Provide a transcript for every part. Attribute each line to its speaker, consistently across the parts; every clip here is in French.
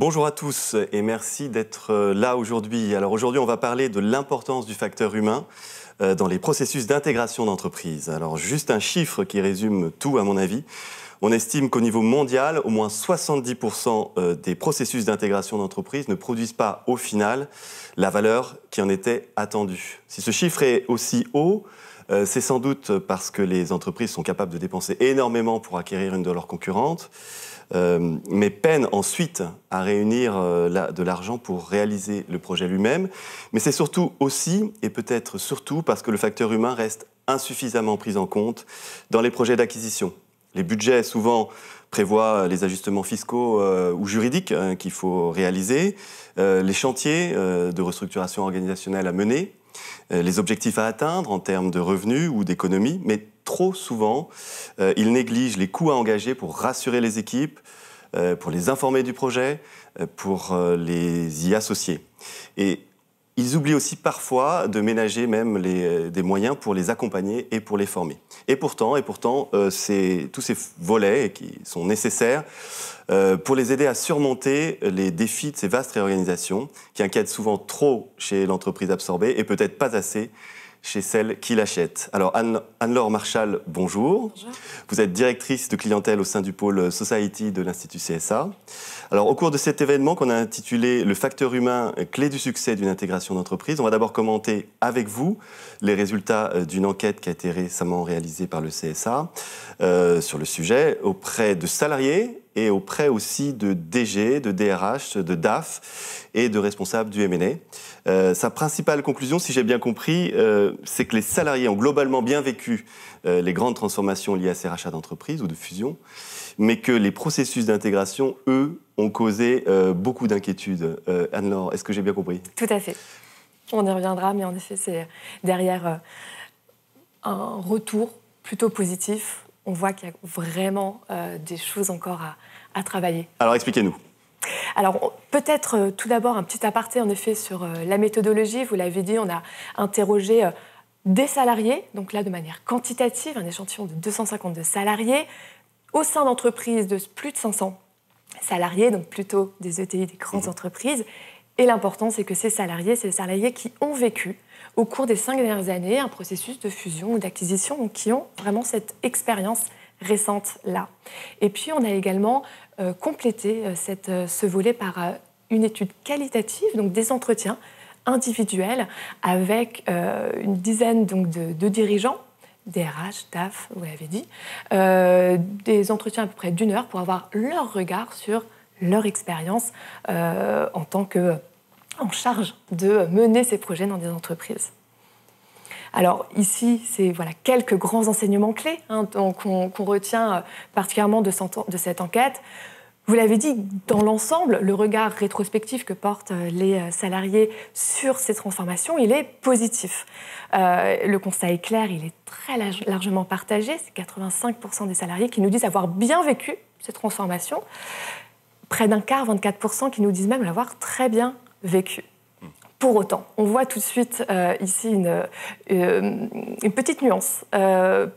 Speaker 1: Bonjour à tous et merci d'être là aujourd'hui. Alors aujourd'hui, on va parler de l'importance du facteur humain dans les processus d'intégration d'entreprise. Alors juste un chiffre qui résume tout à mon avis. On estime qu'au niveau mondial, au moins 70% des processus d'intégration d'entreprise ne produisent pas au final la valeur qui en était attendue. Si ce chiffre est aussi haut, c'est sans doute parce que les entreprises sont capables de dépenser énormément pour acquérir une de leurs concurrentes, mais peinent ensuite à réunir de l'argent pour réaliser le projet lui-même. Mais c'est surtout aussi, et peut-être surtout, parce que le facteur humain reste insuffisamment pris en compte dans les projets d'acquisition. Les budgets, souvent, prévoient les ajustements fiscaux ou juridiques qu'il faut réaliser, les chantiers de restructuration organisationnelle à mener, les objectifs à atteindre en termes de revenus ou d'économie, mais trop souvent, ils négligent les coûts à engager pour rassurer les équipes, pour les informer du projet, pour les y associer. Et ils oublient aussi parfois de ménager même des moyens pour les accompagner et pour les former. Et pourtant, tous ces volets qui sont nécessaires pour les aider à surmonter les défis de ces vastes réorganisations qui inquiètent souvent trop chez l'entreprise absorbée et peut-être pas assez chez celle qui l'achète. Alors Anne-Laure Marchal, bonjour.
Speaker 2: Bonjour.
Speaker 1: Vous êtes directrice de clientèle au sein du pôle Society de l'Institut CSA. Alors au cours de cet événement qu'on a intitulé « Le facteur humain, clé du succès d'une intégration d'entreprise », on va d'abord commenter avec vous les résultats d'une enquête qui a été récemment réalisée par le CSA sur le sujet auprès de salariés et auprès aussi de DG, de DRH, de DAF et de responsables du M&A. Sa principale conclusion, si j'ai bien compris, c'est que les salariés ont globalement bien vécu les grandes transformations liées à ces rachats d'entreprises ou de fusions, mais que les processus d'intégration, eux, ont causé beaucoup d'inquiétudes. Anne-Laure, est-ce que j'ai bien compris ?
Speaker 2: Tout à fait. On y reviendra, mais en effet, c'est derrière un retour plutôt positif. On voit qu'il y a vraiment des choses encore à travailler.
Speaker 1: Alors, expliquez-nous.
Speaker 2: Alors, peut-être tout d'abord un petit aparté, en effet, sur la méthodologie. Vous l'avez dit, on a interrogé des salariés, donc là, de manière quantitative, un échantillon de 252 salariés, au sein d'entreprises de plus de 500 salariés, donc plutôt des ETI, des grandes entreprises. Et l'important, c'est que ces salariés, c'est les salariés qui ont vécu au cours des 5 dernières années un processus de fusion ou d'acquisition, donc qui ont vraiment cette expérience récente-là. Et puis, on a également complété ce volet par une étude qualitative, donc des entretiens individuels avec une dizaine donc, de dirigeants, DRH, DAF, vous l'avez dit, des entretiens à peu près d'1 heure pour avoir leur regard sur leur expérience en tant qu'en charge de mener ces projets dans des entreprises. Alors ici, c'est quelques grands enseignements clés qu'on retient particulièrement de cette enquête. Vous l'avez dit, dans l'ensemble, le regard rétrospectif que portent les salariés sur ces transformations, il est positif. Le constat est clair, il est très largement partagé. C'est 85% des salariés qui nous disent avoir bien vécu ces transformations. Près d'un quart, 24%, qui nous disent même l'avoir très bien vécu. Pour autant, on voit tout de suite ici une petite nuance,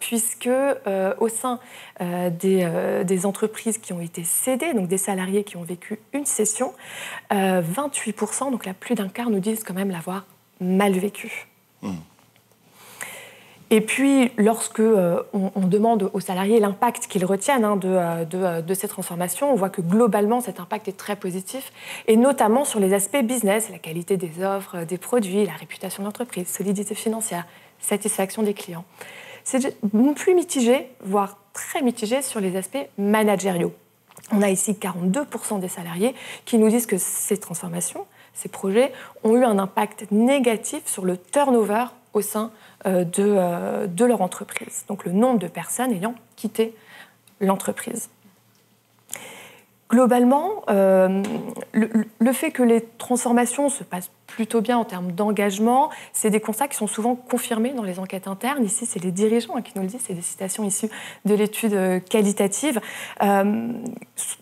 Speaker 2: puisque au sein des entreprises qui ont été cédées, donc des salariés qui ont vécu une cession, 28%, donc là plus d'un quart, nous disent quand même l'avoir mal vécu. Et puis, lorsque on demande aux salariés l'impact qu'ils retiennent de ces transformations, on voit que globalement, cet impact est très positif, et notamment sur les aspects business, la qualité des offres, des produits, la réputation de l'entreprise, solidité financière, satisfaction des clients. C'est plus mitigé, voire très mitigé sur les aspects managériaux. On a ici 42% des salariés qui nous disent que ces transformations, ces projets, ont eu un impact négatif sur le turnover au sein de leur entreprise. Donc le nombre de personnes ayant quitté l'entreprise. Globalement, le fait que les transformations se passent plutôt bien en termes d'engagement, c'est des constats qui sont souvent confirmés dans les enquêtes internes. Ici, c'est les dirigeants qui nous le disent, c'est des citations issues de l'étude qualitative.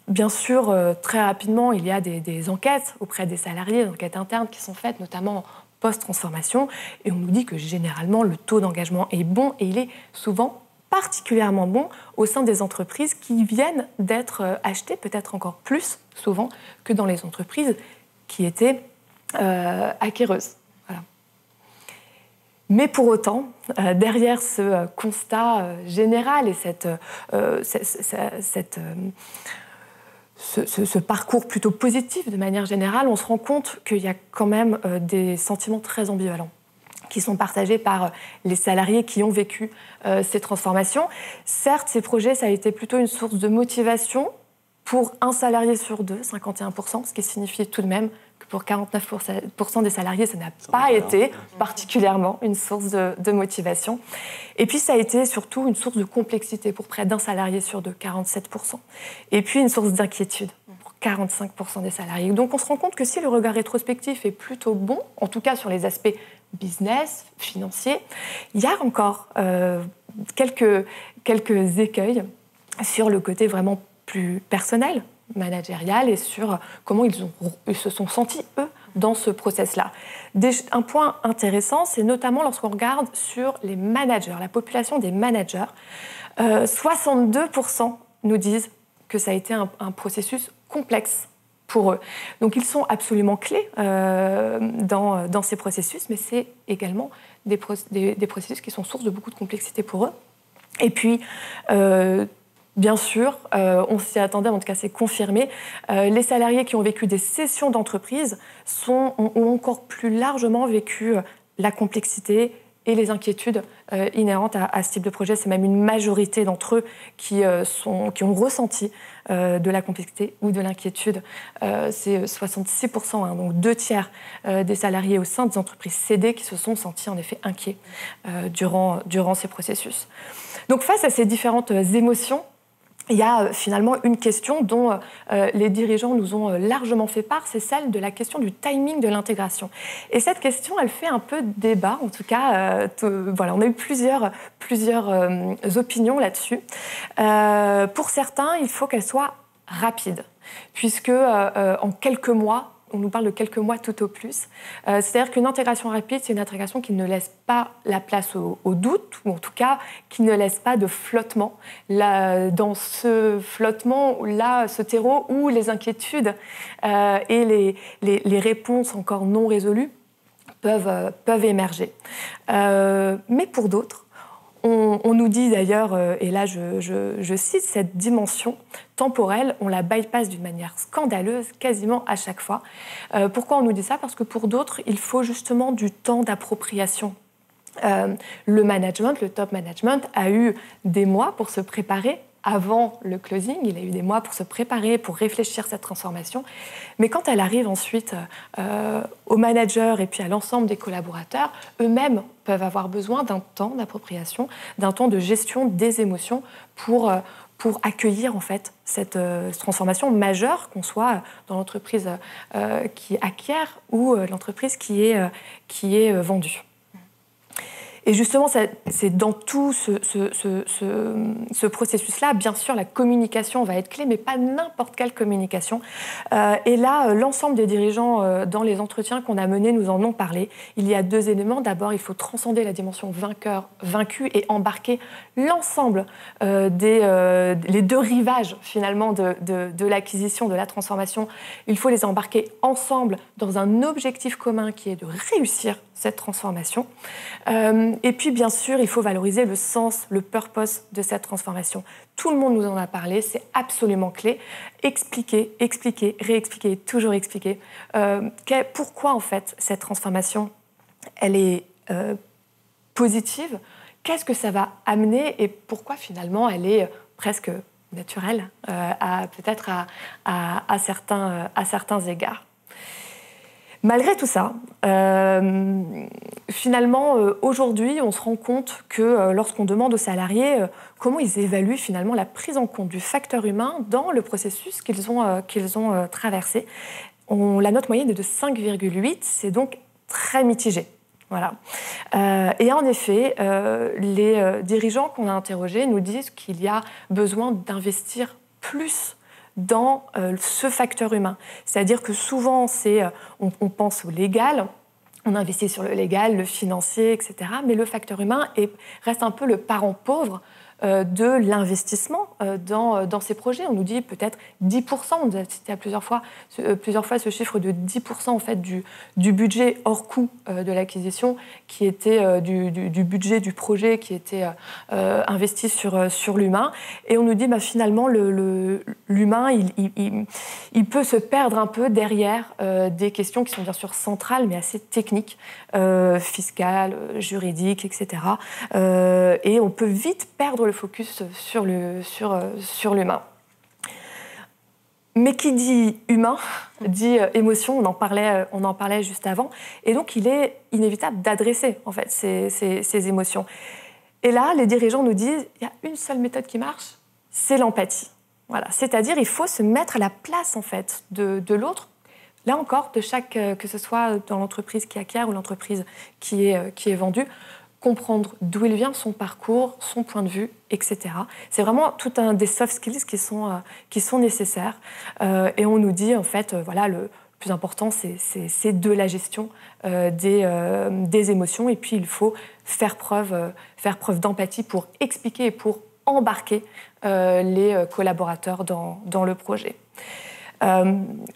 Speaker 2: Bien sûr, très rapidement, il y a des enquêtes auprès des salariés, des enquêtes internes qui sont faites, notamment post-transformation, et on nous dit que généralement, le taux d'engagement est bon et il est souvent particulièrement bon au sein des entreprises qui viennent d'être achetées, peut-être encore plus souvent que dans les entreprises qui étaient acquéreuses. Voilà. Mais pour autant, derrière ce constat général et ce parcours plutôt positif de manière générale, on se rend compte qu'il y a quand même des sentiments très ambivalents qui sont partagés par les salariés qui ont vécu ces transformations. Certes, ces projets, ça a été plutôt une source de motivation pour un salarié sur deux, 51%, ce qui signifie tout de même que pour 49% des salariés, ça n'a pas été particulièrement une source de motivation. Et puis, ça a été surtout une source de complexité pour près d'un salarié sur deux, 47%. Et puis, une source d'inquiétude pour 45% des salariés. Donc, on se rend compte que si le regard rétrospectif est plutôt bon, en tout cas sur les aspects business, financiers, il y a encore quelques écueils sur le côté vraiment plus personnel, managérial, et sur comment ils se sont sentis, eux, dans ce process-là. Un point intéressant, c'est notamment lorsqu'on regarde sur les managers, la population des managers. 62% nous disent que ça a été un processus complexe pour eux. Donc ils sont absolument clés dans ces processus, mais c'est également des processus qui sont source de beaucoup de complexité pour eux. Et puis, bien sûr, on s'y attendait, en tout cas c'est confirmé, les salariés qui ont vécu des cessions d'entreprise ont encore plus largement vécu la complexité et les inquiétudes inhérentes à ce type de projet. C'est même une majorité d'entre eux qui ont ressenti de la complexité ou de l'inquiétude. C'est 66%, hein, donc 2/3 des salariés au sein des entreprises cédées qui se sont sentis en effet inquiets durant ces processus. Donc face à ces différentes émotions, il y a finalement une question dont les dirigeants nous ont largement fait part, c'est celle de la question du timing de l'intégration. Et cette question, elle fait un peu débat, en tout cas, voilà, on a eu plusieurs opinions là-dessus. Pour certains, il faut qu'elle soit rapide, puisque en quelques mois, on nous parle de quelques mois tout au plus. C'est-à-dire qu'une intégration rapide, c'est une intégration qui ne laisse pas la place au doute, ou en tout cas qui ne laisse pas de flottement. Dans ce flottement, ce terreau où les inquiétudes et les réponses encore non résolues peuvent émerger. Mais pour d'autres, on nous dit d'ailleurs, et là je cite, cette dimension temporelle, on la bypasse d'une manière scandaleuse quasiment à chaque fois. Pourquoi on nous dit ça ? Parce que pour d'autres, il faut justement du temps d'appropriation. Le management, le top management, a eu des mois pour se préparer avant le closing, il a eu des mois pour se préparer, pour réfléchir cette transformation. Mais quand elle arrive ensuite aux managers et puis à l'ensemble des collaborateurs, eux-mêmes peuvent avoir besoin d'un temps d'appropriation, d'un temps de gestion des émotions pour accueillir en fait cette transformation majeure, qu'on soit dans l'entreprise qui acquiert ou l'entreprise qui est vendue. Et justement, c'est dans tout ce processus-là, bien sûr, la communication va être clé, mais pas n'importe quelle communication. Et là, l'ensemble des dirigeants dans les entretiens qu'on a menés nous en ont parlé. Il y a 2 éléments. D'abord, il faut transcender la dimension vainqueur-vaincu et embarquer l'ensemble les 2 rivages, finalement, de l'acquisition, de la transformation. Il faut les embarquer ensemble dans un objectif commun qui est de réussir cette transformation. Et puis, bien sûr, il faut valoriser le sens, le purpose de cette transformation. Tout le monde nous en a parlé, c'est absolument clé. Expliquer, réexpliquer, toujours expliquer. Pourquoi, en fait, cette transformation, elle est positive ? Qu'est-ce que ça va amener et pourquoi, finalement, elle est presque naturelle, peut-être à certains égards ? Malgré tout ça, finalement, aujourd'hui, on se rend compte que lorsqu'on demande aux salariés comment ils évaluent finalement la prise en compte du facteur humain dans le processus qu'ils ont traversé, la note moyenne est de 5,8, c'est donc très mitigé. Voilà. Et en effet, les dirigeants qu'on a interrogés nous disent qu'il y a besoin d'investir plus dans ce facteur humain. C'est-à-dire que souvent, on pense au légal, on investit sur le légal, le financier, etc. Mais le facteur humain reste un peu le parent pauvre de l'investissement dans ces projets. On nous dit peut-être 10%, on nous a cité à plusieurs fois ce chiffre de 10% en fait, du budget hors coût de l'acquisition, qui était du budget du projet qui était investi sur l'humain. Et on nous dit finalement l'humain, il peut se perdre un peu derrière des questions qui sont bien sûr centrales, mais assez techniques, fiscales, juridiques, etc. Et on peut vite perdre le focus sur l'humain. Mais qui dit humain, dit émotion, on en parlait juste avant. Et donc, il est inévitable d'adresser, en fait, ces émotions. Et là, les dirigeants nous disent, il y a une seule méthode qui marche, c'est l'empathie. Voilà. C'est-à-dire, il faut se mettre à la place, en fait, de l'autre. Là encore, que ce soit dans l'entreprise qui acquiert ou l'entreprise qui est vendue, comprendre d'où il vient, son parcours, son point de vue, etc. C'est vraiment tout un des soft skills qui sont nécessaires. Et on nous dit, en fait, voilà, le plus important, c'est de la gestion des émotions. Et puis, il faut faire preuve d'empathie pour expliquer et pour embarquer les collaborateurs dans le projet.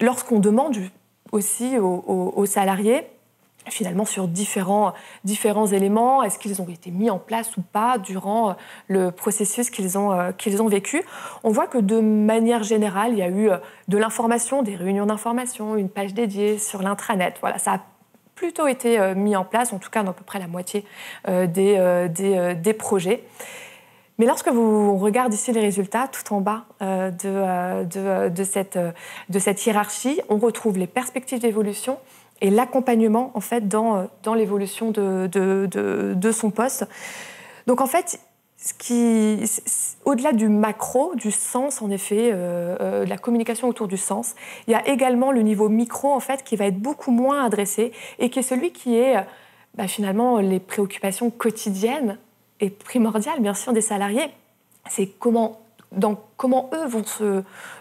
Speaker 2: Lorsqu'on demande aussi aux salariés, finalement sur différents éléments, est-ce qu'ils ont été mis en place ou pas durant le processus qu'ils ont vécu. On voit que de manière générale, il y a eu de l'information, des réunions d'information, une page dédiée sur l'intranet. Voilà, ça a plutôt été mis en place, en tout cas dans à peu près la moitié des projets. Mais lorsque vous regardez ici les résultats, tout en bas de cette hiérarchie, on retrouve les perspectives d'évolution et l'accompagnement en fait dans l'évolution de son poste. Donc en fait, au-delà du macro, du sens en effet, de la communication autour du sens, il y a également le niveau micro en fait qui va être beaucoup moins adressé et qui est celui qui est finalement les préoccupations quotidiennes et primordiales bien sûr des salariés. C'est comment eux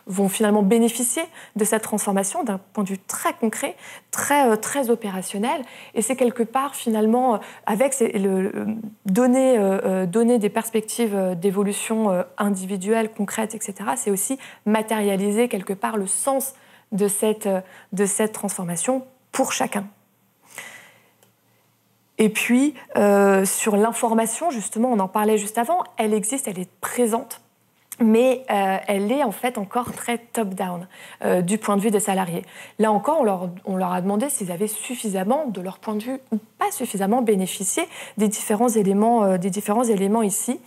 Speaker 2: vont finalement bénéficier de cette transformation d'un point de vue très concret, très opérationnel. Et c'est quelque part, finalement, avec donner des perspectives d'évolution individuelle, concrète, etc., c'est aussi matérialiser quelque part le sens de cette transformation pour chacun. Et puis, sur l'information, justement, on en parlait juste avant, elle existe, elle est présente, mais elle est en fait encore très top-down du point de vue des salariés. Là encore, on leur a demandé s'ils avaient suffisamment, de leur point de vue, ou pas suffisamment bénéficié des différents éléments ici.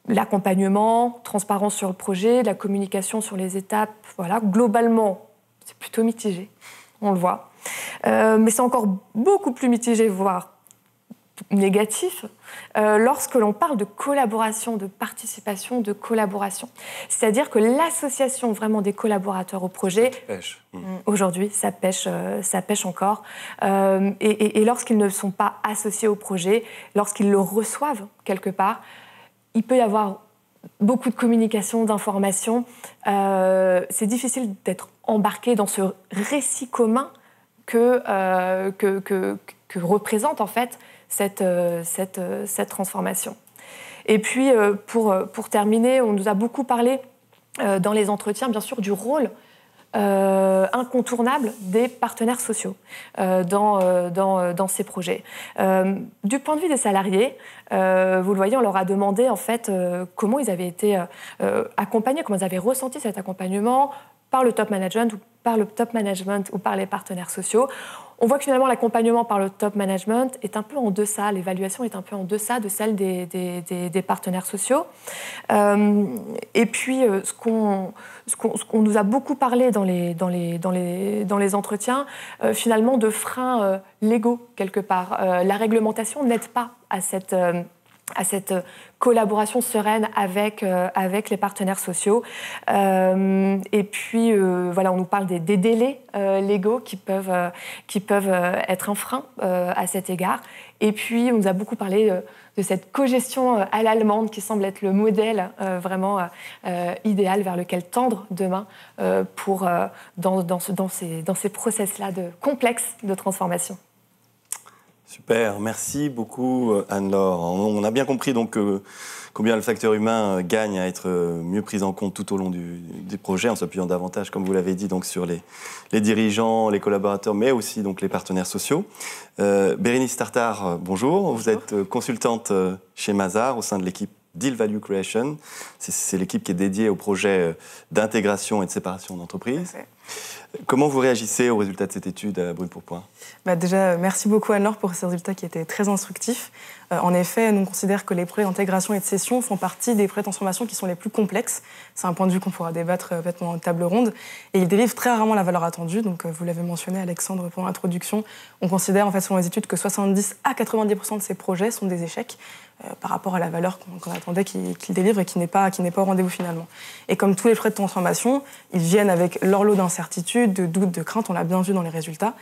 Speaker 2: L'accompagnement, transparence sur le projet, la communication sur les étapes, voilà, globalement, c'est plutôt mitigé, on le voit. Mais c'est encore beaucoup plus mitigé, voire négatif, lorsque l'on parle de collaboration, de participation, de collaboration. C'est-à-dire que l'association vraiment des collaborateurs au projet, aujourd'hui, ça pêche encore. Et lorsqu'ils ne sont pas associés au projet, lorsqu'ils le reçoivent quelque part, il peut y avoir beaucoup de communication, d'information. C'est difficile d'être embarqué dans ce récit commun que représente en fait cette transformation. Et puis, pour terminer, on nous a beaucoup parlé dans les entretiens, bien sûr, du rôle incontournable des partenaires sociaux dans ces projets. Du point de vue des salariés, vous le voyez, on leur a demandé en fait comment ils avaient été accompagnés, comment ils avaient ressenti cet accompagnement par le top management ou par les partenaires sociaux. On voit que finalement l'accompagnement par le top management est un peu en deçà, l'évaluation est un peu en deçà de celle des partenaires sociaux. Et puis ce qu'on nous a beaucoup parlé dans les entretiens, finalement de freins légaux quelque part. La réglementation n'aide pas à cette collaboration sereine avec les partenaires sociaux. Et puis, voilà, on nous parle des délais légaux qui peuvent être un frein à cet égard. Et puis, on nous a beaucoup parlé de cette cogestion à l'allemande qui semble être le modèle vraiment idéal vers lequel tendre demain dans ces process-là complexes de transformation.
Speaker 1: Super, merci beaucoup Anne-Laure. On a bien compris donc combien le facteur humain gagne à être mieux pris en compte tout au long du projet, en s'appuyant davantage, comme vous l'avez dit, donc sur les dirigeants, les collaborateurs, mais aussi donc les partenaires sociaux. Bérénice Tartare, bonjour. Vous êtes consultante chez Mazars au sein de l'équipe Deal Value Creation. C'est l'équipe qui est dédiée au projet d'intégration et de séparation d'entreprises. Comment vous réagissez aux résultats de cette étude à Brûle pour Point ?
Speaker 3: Déjà, merci beaucoup Anne-Laure pour ces résultats qui étaient très instructifs. En effet, nous considérons que les projets d'intégration et de cession font partie des projets de transformation qui sont les plus complexes. C'est un point de vue qu'on pourra débattre pendant une table ronde. Et ils délivrent très rarement la valeur attendue. Donc, vous l'avez mentionné, Alexandre, pendant l'introduction. On considère, en fait, selon les études, que 70 à 90% de ces projets sont des échecs par rapport à la valeur qu'on attendait qu'ils délivrent et qui n'est pas au rendez-vous finalement. Et comme tous les projets de transformation, ils viennent avec leur lot d'incertitudes, de doutes, de craintes. On l'a bien vu dans les résultats.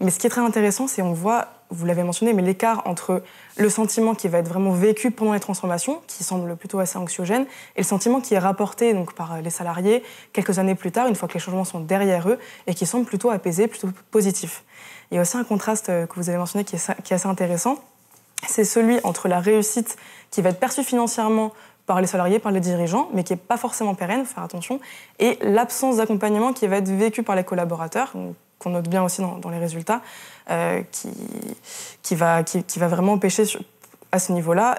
Speaker 3: Mais ce qui est très intéressant, c'est on voit, vous l'avez mentionné, mais l'écart entre le sentiment qui va être vraiment vécu pendant les transformations, qui semble plutôt assez anxiogène, et le sentiment qui est rapporté donc, par les salariés quelques années plus tard, une fois que les changements sont derrière eux, et qui semble plutôt apaisé, plutôt positif. Il y a aussi un contraste que vous avez mentionné qui est assez intéressant, c'est celui entre la réussite qui va être perçue financièrement par les salariés, par les dirigeants, mais qui n'est pas forcément pérenne, il faut faire attention, et l'absence d'accompagnement qui va être vécue par les collaborateurs, qu'on note bien aussi dans les résultats, qui va vraiment empêcher à ce niveau-là.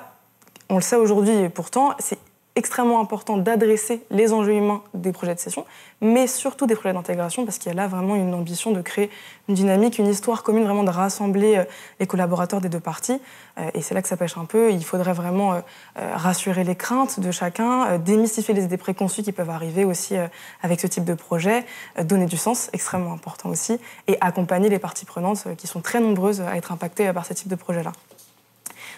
Speaker 3: On le sait aujourd'hui, et pourtant, c'est extrêmement important d'adresser les enjeux humains des projets de cession, mais surtout des projets d'intégration, parce qu'il y a là vraiment une ambition de créer une dynamique, une histoire commune, vraiment de rassembler les collaborateurs des deux parties. Et c'est là que ça pêche un peu. Il faudrait vraiment rassurer les craintes de chacun, démystifier les idées préconçues qui peuvent arriver aussi avec ce type de projet, donner du sens, extrêmement important aussi, et accompagner les parties prenantes qui sont très nombreuses à être impactées par ce type de projet-là.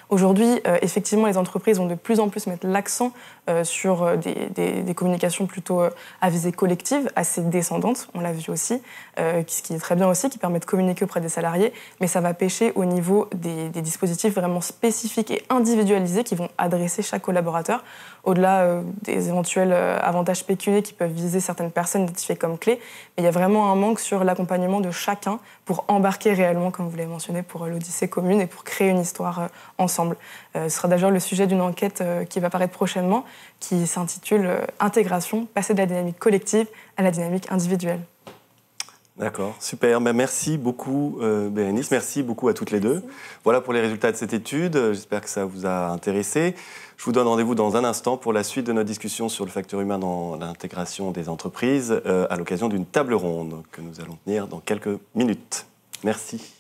Speaker 3: Aujourd'hui, effectivement, les entreprises vont de plus en plus mettre l'accent sur des communications plutôt à visée collective, assez descendantes, on l'a vu aussi, ce qui est très bien aussi, qui permet de communiquer auprès des salariés, mais ça va pêcher au niveau des dispositifs vraiment spécifiques et individualisés qui vont adresser chaque collaborateur, au-delà des éventuels avantages pécuniaires qui peuvent viser certaines personnes identifiées comme clés. Mais il y a vraiment un manque sur l'accompagnement de chacun pour embarquer réellement, comme vous l'avez mentionné, pour l'Odyssée commune et pour créer une histoire ensemble. Ce sera d'ailleurs le sujet d'une enquête qui va paraître prochainement, qui s'intitule « Intégration, passer de la dynamique collective à la dynamique individuelle ».
Speaker 1: D'accord, super. Merci beaucoup Bérénice, merci beaucoup à toutes les deux. Voilà pour les résultats de cette étude, j'espère que ça vous a intéressé. Je vous donne rendez-vous dans un instant pour la suite de notre discussion sur le facteur humain dans l'intégration des entreprises à l'occasion d'une table ronde que nous allons tenir dans quelques minutes. Merci.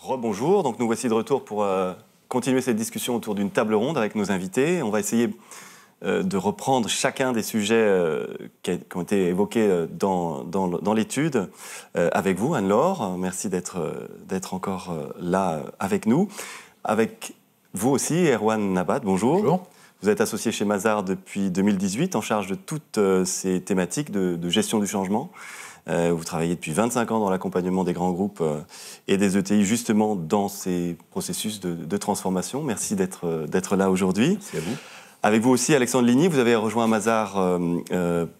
Speaker 1: Rebonjour, donc nous voici de retour pour continuer cette discussion autour d'une table ronde avec nos invités. On va essayer de reprendre chacun des sujets qui ont été évoqués dans l'étude avec vous, Anne-Laure. Merci d'être encore là avec nous. Avec vous aussi, Erwan Nabat, bonjour.
Speaker 4: Bonjour.
Speaker 1: Vous êtes associé chez Mazars depuis 2018, en charge de toutes ces thématiques de gestion du changement. Vous travaillez depuis 25 ans dans l'accompagnement des grands groupes et des ETI, justement dans ces processus de transformation. Merci d'être là aujourd'hui.
Speaker 4: Merci à vous.
Speaker 1: Avec vous aussi, Alexandre Ligny, vous avez rejoint Mazars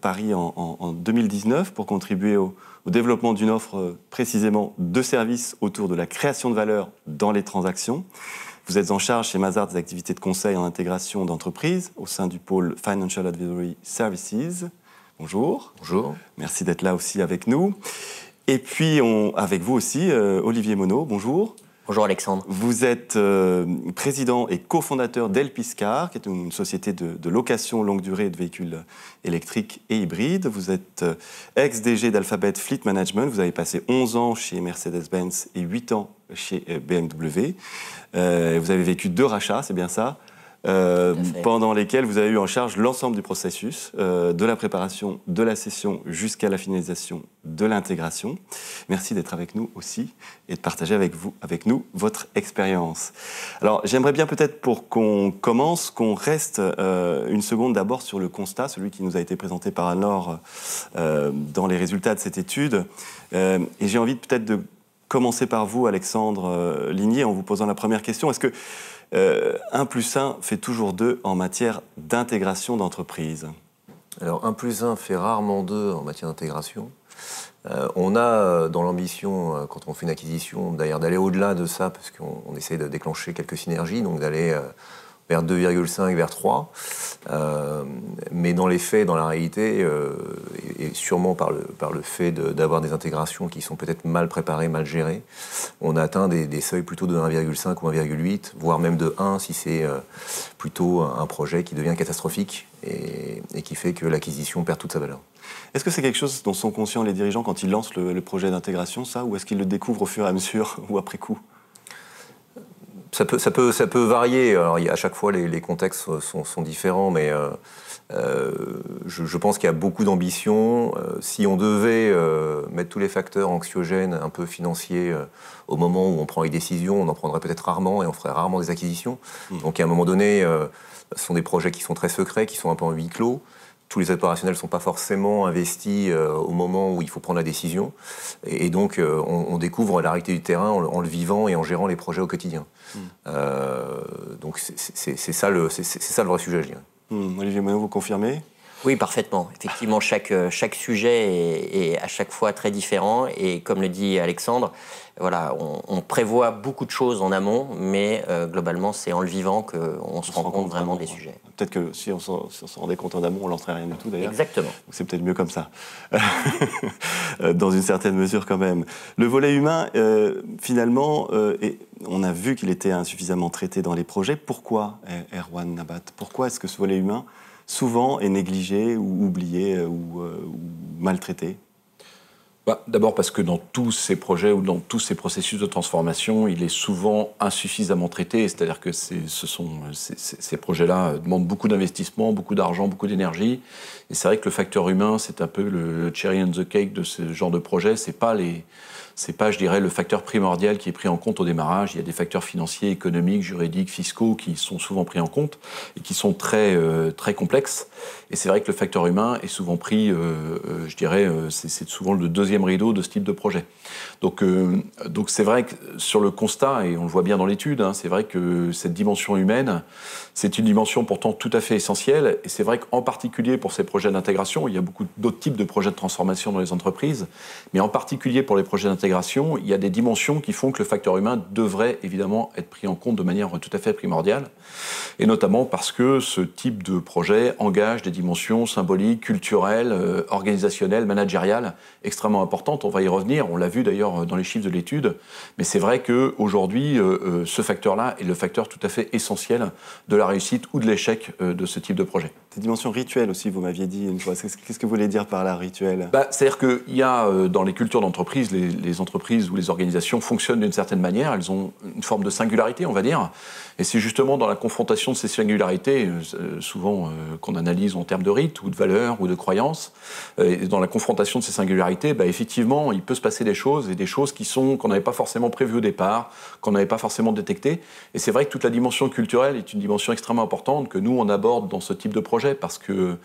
Speaker 1: Paris en 2019 pour contribuer au développement d'une offre précisément de services autour de la création de valeur dans les transactions. Vous êtes en charge chez Mazars des activités de conseil en intégration d'entreprises au sein du pôle Financial Advisory Services. Bonjour.
Speaker 4: Bonjour.
Speaker 1: Merci d'être là aussi avec nous. Et puis, avec vous aussi, Olivier Monod. Bonjour.
Speaker 5: Bonjour Alexandre.
Speaker 1: Vous êtes président et cofondateur d'Elpiscar, qui est une société de location longue durée de véhicules électriques et hybrides. Vous êtes ex-DG d'Alphabet Fleet Management. Vous avez passé 11 ans chez Mercedes-Benz et 8 ans chez BMW. Vous avez vécu 2 rachats, c'est bien ça, pendant lesquels vous avez eu en charge l'ensemble du processus, de la préparation, de la cession jusqu'à la finalisation de l'intégration. Merci d'être avec nous aussi et de partager avec nous votre expérience. Alors, j'aimerais bien peut-être pour qu'on commence, qu'on reste une seconde d'abord sur le constat, celui qui nous a été présenté par Anne-Laure dans les résultats de cette étude. Et j'ai envie peut-être de commencer par vous, Alexandre Ligny, en vous posant la première question. Est-ce que 1 + 1 fait toujours 2 en matière d'intégration d'entreprise?
Speaker 4: Alors 1 + 1 fait rarement 2 en matière d'intégration. On a dans l'ambition, quand on fait une acquisition, d'ailleurs d'aller au-delà de ça, parce qu'on essaie de déclencher quelques synergies, donc d'aller vers 2,5, vers 3. Mais dans les faits, dans la réalité, et sûrement par le fait d'avoir des intégrations qui sont peut-être mal préparées, mal gérées, on a atteint des seuils plutôt de 1,5 ou 1,8, voire même de 1 si c'est plutôt un projet qui devient catastrophique et qui fait que l'acquisition perd toute sa valeur.
Speaker 1: Est-ce que c'est quelque chose dont sont conscients les dirigeants quand ils lancent le projet d'intégration, ça, ou est-ce qu'ils le découvrent au fur et à mesure ou après coup?
Speaker 4: Ça peut varier. Alors, à chaque fois, les contextes sont différents, mais je pense qu'il y a beaucoup d'ambition. Si on devait mettre tous les facteurs anxiogènes, un peu financiers, au moment où on prend les décisions, on en prendrait peut-être rarement et on ferait rarement des acquisitions. Donc, à un moment donné, ce sont des projets qui sont très secrets, qui sont un peu en huis clos. Tous les opérationnels ne sont pas forcément investis au moment où il faut prendre la décision. Et donc, on découvre la réalité du terrain en le vivant et en gérant les projets au quotidien. Donc, c'est ça le vrai sujet, je dirais.
Speaker 1: Olivier Monod, vous confirmez?
Speaker 5: Oui, parfaitement. Effectivement, chaque sujet est à chaque fois très différent. Et comme le dit Alexandre, voilà, on prévoit beaucoup de choses en amont, mais globalement, c'est en le vivant qu'on se rend compte vraiment des sujets.
Speaker 1: Peut-être que si on s'en rendait compte en amont, on ne lancerait rien du tout d'ailleurs.
Speaker 5: Exactement.
Speaker 1: Donc c'est peut-être mieux comme ça, dans une certaine mesure quand même. Le volet humain, finalement, on a vu qu'il était insuffisamment traité dans les projets. Pourquoi, Erwan Nabat? Pourquoi est-ce que ce volet humain souvent est négligé ou oublié ou maltraité?
Speaker 6: D'abord parce que dans tous ces projets ou dans tous ces processus de transformation, il est souvent insuffisamment traité. C'est-à-dire que ces projets-là demandent beaucoup d'investissement, beaucoup d'argent, beaucoup d'énergie. Et c'est vrai que le facteur humain, c'est un peu le cherry on the cake de ce genre de projet. C'est pas, je dirais, le facteur primordial qui est pris en compte au démarrage. Il y a des facteurs financiers, économiques, juridiques, fiscaux qui sont souvent pris en compte et qui sont très, très complexes. Et c'est vrai que le facteur humain est souvent pris, je dirais, c'est souvent le deuxième rideau de ce type de projet. Donc c'est vrai que sur le constat, et on le voit bien dans l'étude, c'est vrai que cette dimension humaine, c'est une dimension pourtant tout à fait essentielle. Et c'est vrai qu'en particulier pour ces projets d'intégration, il y a beaucoup d'autres types de projets de transformation dans les entreprises, mais en particulier pour les projets d'intégration, il y a des dimensions qui font que le facteur humain devrait évidemment être pris en compte de manière tout à fait primordiale, et notamment parce que ce type de projet engage des dimensions symboliques, culturelles, organisationnelles, managériales extrêmement importantes. On va y revenir, on l'a vu d'ailleurs dans les chiffres de l'étude, mais c'est vrai qu'aujourd'hui, ce facteur-là est le facteur tout à fait essentiel de la réussite ou de l'échec de ce type de projet.
Speaker 1: Ces dimensions rituelles aussi, vous m'aviez dit une fois. Qu'est-ce que vous voulez dire par là, rituel?
Speaker 6: C'est-à-dire qu'il y a dans les cultures d'entreprise, les entreprises ou les organisations fonctionnent d'une certaine manière, elles ont une forme de singularité, on va dire, et c'est justement dans la confrontation de ces singularités, souvent qu'on analyse en termes de rites ou de valeurs ou de croyances, et dans la confrontation de ces singularités, effectivement, il peut se passer des choses, et des choses qu'on n'avait pas forcément prévues au départ, qu'on n'avait pas forcément détectées, et c'est vrai que toute la dimension culturelle est une dimension extrêmement importante que nous, on aborde dans ce type de projet. projet, parce que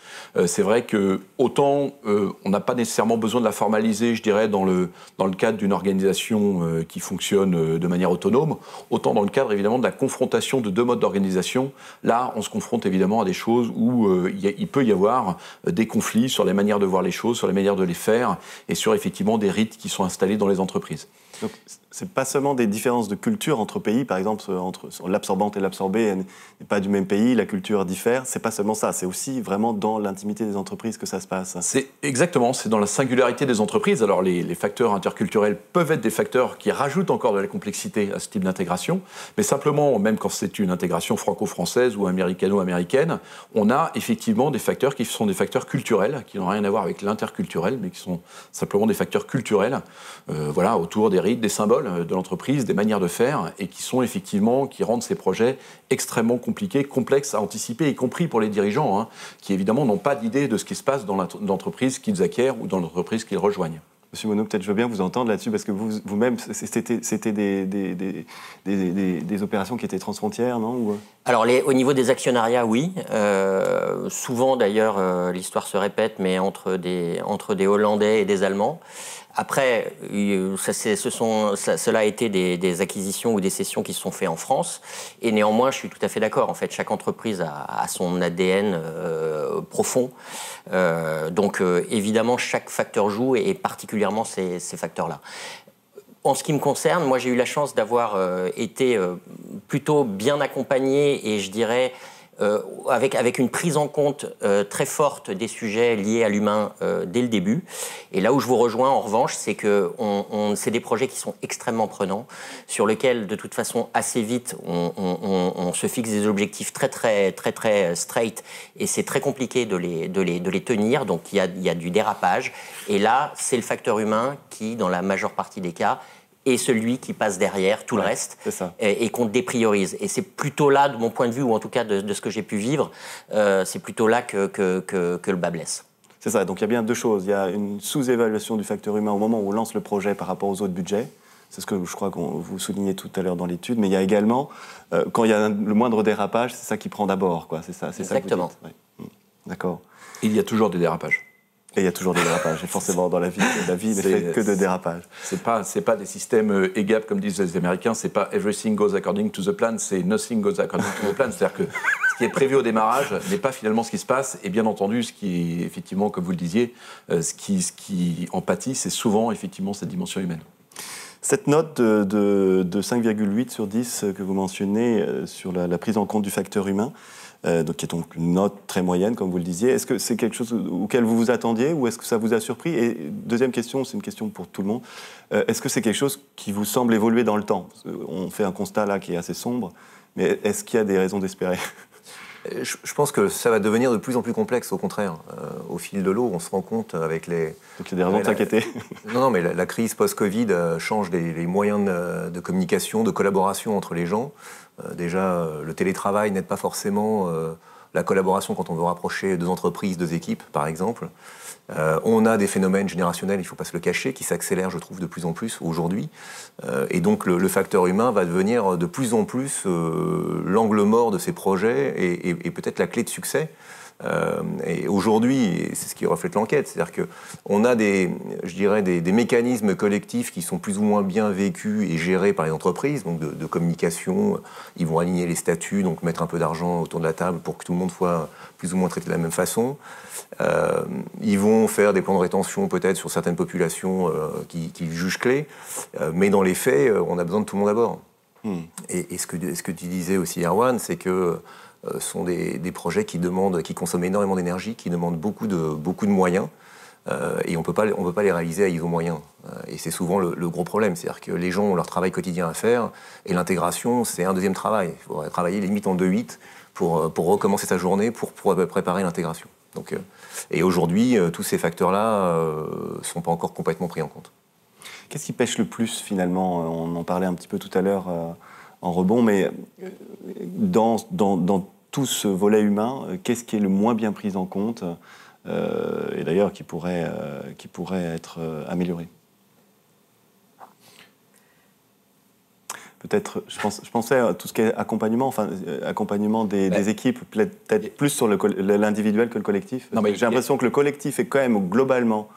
Speaker 6: c'est vrai que autant on n'a pas nécessairement besoin de la formaliser, je dirais, dans le cadre d'une organisation qui fonctionne de manière autonome, autant dans le cadre évidemment de la confrontation de deux modes d'organisation. Là, on se confronte évidemment à des choses où il peut y avoir des conflits sur les manières de voir les choses, sur les manières de les faire, et sur effectivement des rites qui sont installés dans les entreprises.
Speaker 1: Donc, c'est pas seulement des différences de culture entre pays, par exemple, entre l'absorbante et l'absorbée n'est pas du même pays, la culture diffère. C'est pas seulement ça, c'est aussi vraiment dans l'intimité des entreprises que ça se passe.
Speaker 6: C'est exactement, c'est dans la singularité des entreprises. Alors, les facteurs interculturels peuvent être des facteurs qui rajoutent encore de la complexité à ce type d'intégration, mais simplement, même quand c'est une intégration franco-française ou américano-américaine, on a effectivement des facteurs qui sont des facteurs culturels, qui n'ont rien à voir avec l'interculturel, mais qui sont simplement des facteurs culturels, voilà, autour des rites, des symboles de l'entreprise, des manières de faire, et qui sont effectivement, qui rendent ces projets extrêmement compliqués, complexes à anticiper, y compris pour les dirigeants, hein, qui évidemment n'ont pas d'idée de ce qui se passe dans l'entreprise qu'ils acquièrent ou dans l'entreprise qu'ils rejoignent.
Speaker 1: Monsieur Monod, peut-être je veux bien vous entendre là-dessus, parce que vous-même, c'était des opérations qui étaient transfrontières, non ou...
Speaker 5: Alors, au niveau des actionnariats, oui. Souvent, d'ailleurs, l'histoire se répète, mais entre des Hollandais et des Allemands. Après, cela a été des acquisitions ou des cessions qui se sont faites en France. Et néanmoins, je suis tout à fait d'accord. En fait, chaque entreprise a son ADN profond. Donc, évidemment, chaque facteur joue, et particulièrement ces facteurs-là. En ce qui me concerne, moi, j'ai eu la chance d'avoir été plutôt bien accompagné, et je dirais avec une prise en compte très forte des sujets liés à l'humain dès le début. Et là où je vous rejoins, en revanche, c'est que c'est des projets qui sont extrêmement prenants, sur lesquels, de toute façon, assez vite, on se fixe des objectifs très straight, et c'est très compliqué de les tenir. Donc, il y a du dérapage. Et là, c'est le facteur humain qui, dans la majeure partie des cas, et celui qui passe derrière tout le reste, et qu'on dépriorise. Et c'est plutôt là, de mon point de vue, ou en tout cas de ce que j'ai pu vivre, c'est plutôt là que le bas blesse.
Speaker 1: C'est ça, donc il y a bien deux choses. Il y a une sous-évaluation du facteur humain au moment où on lance le projet par rapport aux autres budgets. C'est ce que je crois que vous soulignez tout à l'heure dans l'étude. Mais il y a également, quand il y a le moindre dérapage, c'est ça qui prend d'abord, quoi. C'est ça
Speaker 5: exactement.
Speaker 1: Ça que vous dites. D'accord.
Speaker 6: Il y a toujours des dérapages.
Speaker 1: Et il y a toujours des dérapages, et forcément dans la vie n'est fait que de dérapages.
Speaker 6: C'est pas des systèmes EGAP comme disent les Américains, c'est pas everything goes according to the plan, c'est nothing goes according to the plan. C'est-à-dire que ce qui est prévu au démarrage n'est pas finalement ce qui se passe, et bien entendu, ce qui est effectivement, comme vous le disiez, ce qui en pâtit, c'est souvent effectivement cette dimension humaine.
Speaker 1: Cette note de 5,8 sur 10 que vous mentionnez sur la prise en compte du facteur humain, donc qui est donc une note très moyenne, comme vous le disiez. Est-ce que c'est quelque chose auquel vous vous attendiez, ou est-ce que ça vous a surpris? Et deuxième question, c'est une question pour tout le monde. Est-ce que c'est quelque chose qui vous semble évoluer dans le temps? On fait un constat là qui est assez sombre, mais est-ce qu'il y a des raisons d'espérer?
Speaker 4: Je pense que ça va devenir de plus en plus complexe, au contraire. Au fil de l'eau, on se rend compte avec les...
Speaker 1: Donc il y a des raisons de s'inquiéter.
Speaker 4: Non, mais la crise post-Covid change les moyens de communication, de collaboration entre les gens. Déjà, le télétravail n'aide pas forcément la collaboration quand on veut rapprocher deux entreprises, deux équipes, par exemple. On a des phénomènes générationnels, il ne faut pas se le cacher, qui s'accélèrent, je trouve, de plus en plus aujourd'hui. Et donc, le facteur humain va devenir de plus en plus l'angle mort de ces projets et peut-être la clé de succès. Et aujourd'hui, c'est ce qui reflète l'enquête, c'est-à-dire qu'on a des mécanismes collectifs qui sont plus ou moins bien vécus et gérés par les entreprises, donc de communication. Ils vont aligner les statuts, donc mettre un peu d'argent autour de la table pour que tout le monde soit plus ou moins traité de la même façon. Ils vont faire des plans de rétention peut-être sur certaines populations qu'ils jugent clés, mais dans les faits, on a besoin de tout le monde à bord. Et ce que tu disais aussi, Erwan, c'est que sont des projets qui consomment énormément d'énergie, qui demandent beaucoup de moyens, et on peut pas les réaliser à niveau moyen. Et c'est souvent le gros problème, c'est-à-dire que les gens ont leur travail quotidien à faire, et l'intégration, c'est un deuxième travail. Il faut travailler limite en 2-8 pour recommencer sa journée, pour préparer l'intégration. Donc, et aujourd'hui, tous ces facteurs-là ne sont pas encore complètement pris en compte.
Speaker 1: Qu'est-ce qui pêche le plus, finalement? On en parlait un petit peu tout à l'heure en rebond, mais dans tout ce volet humain, qu'est-ce qui est le moins bien pris en compte, et d'ailleurs qui pourrait être amélioré? peut-être, je pensais à tout ce qui est accompagnement, accompagnement des équipes, peut-être plus sur l'individuel que le collectif. J'ai l'impression que le collectif est quand même globalement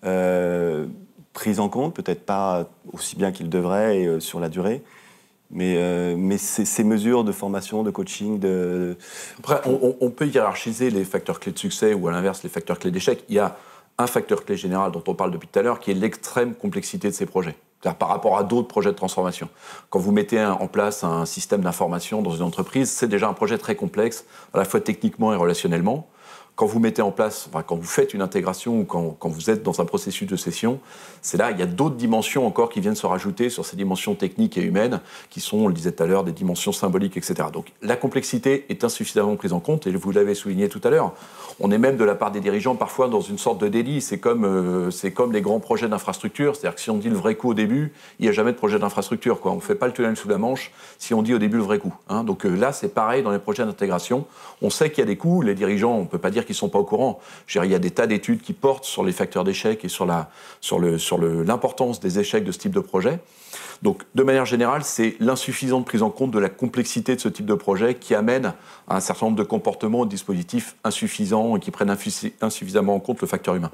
Speaker 1: pris en compte, peut-être pas aussi bien qu'il devrait et sur la durée. Mais ces mesures de formation, de coaching,
Speaker 6: Après, on peut hiérarchiser les facteurs clés de succès ou à l'inverse les facteurs clés d'échec. Il y a un facteur clé général dont on parle depuis tout à l'heure qui est l'extrême complexité de ces projets. C'est-à-dire par rapport à d'autres projets de transformation. Quand vous mettez en place un système d'information dans une entreprise, c'est déjà un projet très complexe, à la fois techniquement et relationnellement. Quand vous mettez en place, quand vous faites une intégration ou quand vous êtes dans un processus de cession, c'est là, il y a d'autres dimensions encore qui viennent se rajouter sur ces dimensions techniques et humaines, qui sont, on le disait tout à l'heure, des dimensions symboliques, etc. Donc la complexité est insuffisamment prise en compte, et vous l'avez souligné tout à l'heure. On est même de la part des dirigeants parfois dans une sorte de délit. C'est comme les grands projets d'infrastructure, c'est-à-dire que si on dit le vrai coup au début, il n'y a jamais de projet d'infrastructure, quoi. On ne fait pas le tunnel sous la Manche si on dit au début le vrai coup. Hein. Donc là, c'est pareil dans les projets d'intégration. On sait qu'il y a des coûts, les dirigeants, on ne peut pas dire qu'ils ne sont pas au courant. Il y a des tas d'études qui portent sur les facteurs d'échec et sur l'importance des échecs de ce type de projet. Donc, de manière générale, c'est l'insuffisante prise en compte de la complexité de ce type de projet qui amène à un certain nombre de comportements ou de dispositifs insuffisants et qui prennent insuffisamment en compte le facteur humain.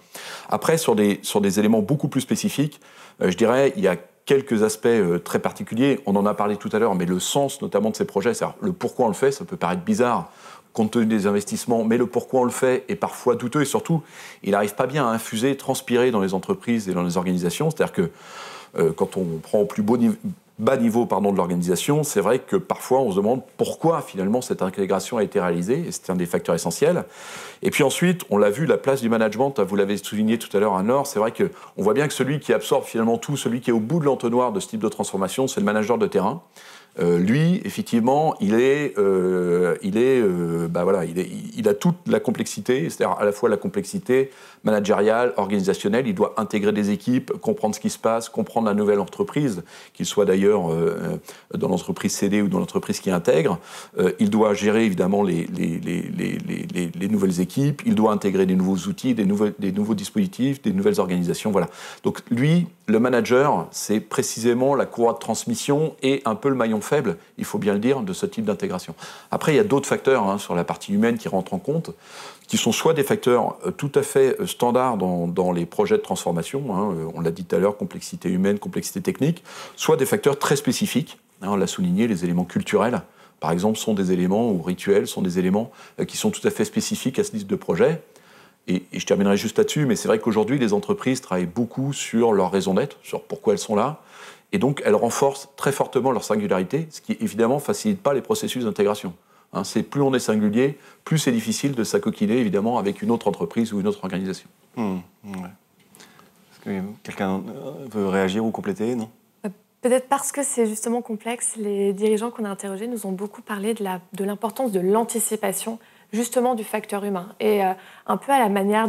Speaker 6: Après, sur des éléments beaucoup plus spécifiques, je dirais, il y a quelques aspects très particuliers. On en a parlé tout à l'heure, mais le sens notamment de ces projets, c'est-à-dire le pourquoi on le fait, ça peut paraître bizarre compte tenu des investissements, mais le pourquoi on le fait est parfois douteux et surtout, il n'arrive pas bien à infuser, transpirer dans les entreprises et dans les organisations. C'est-à-dire que quand on prend au plus bas niveau de l'organisation, c'est vrai que parfois on se demande pourquoi finalement cette intégration a été réalisée, et c'est un des facteurs essentiels. Et puis ensuite, on l'a vu, la place du management, vous l'avez souligné tout à l'heure Anne-Laure, c'est vrai qu'on voit bien que celui qui absorbe finalement tout, celui qui est au bout de l'entonnoir de ce type de transformation, c'est le manager de terrain. Lui, effectivement, il a toute la complexité, c'est-à-dire à la fois la complexité managériale, organisationnelle. Il doit intégrer des équipes, comprendre ce qui se passe, comprendre la nouvelle entreprise, qu'il soit d'ailleurs dans l'entreprise cédée ou dans l'entreprise qui intègre. Il doit gérer évidemment les nouvelles équipes. Il doit intégrer des nouveaux outils, des nouveaux dispositifs, des nouvelles organisations. Voilà. Donc lui, le manager, c'est précisément la courroie de transmission et un peu le maillon faible, il faut bien le dire, de ce type d'intégration. Après, il y a d'autres facteurs sur la partie humaine qui rentrent en compte, qui sont soit des facteurs tout à fait standards dans les projets de transformation, on l'a dit tout à l'heure, complexité humaine, complexité technique, soit des facteurs très spécifiques, on l'a souligné, les éléments culturels, par exemple, sont des éléments, ou rituels, sont des éléments qui sont tout à fait spécifiques à ce type de projet. Et je terminerai juste là-dessus, mais c'est vrai qu'aujourd'hui, les entreprises travaillent beaucoup sur leur raison d'être, sur pourquoi elles sont là, et donc elles renforcent très fortement leur singularité, ce qui évidemment ne facilite pas les processus d'intégration. C'est plus on est singulier, plus c'est difficile de s'acoquiner évidemment avec une autre entreprise ou une autre organisation.
Speaker 1: Ouais. Est-ce que quelqu'un veut réagir ou compléter, non ?
Speaker 2: Peut-être parce que c'est justement complexe, les dirigeants qu'on a interrogés nous ont beaucoup parlé de l'importance de l'anticipation, justement du facteur humain. Et un peu à la manière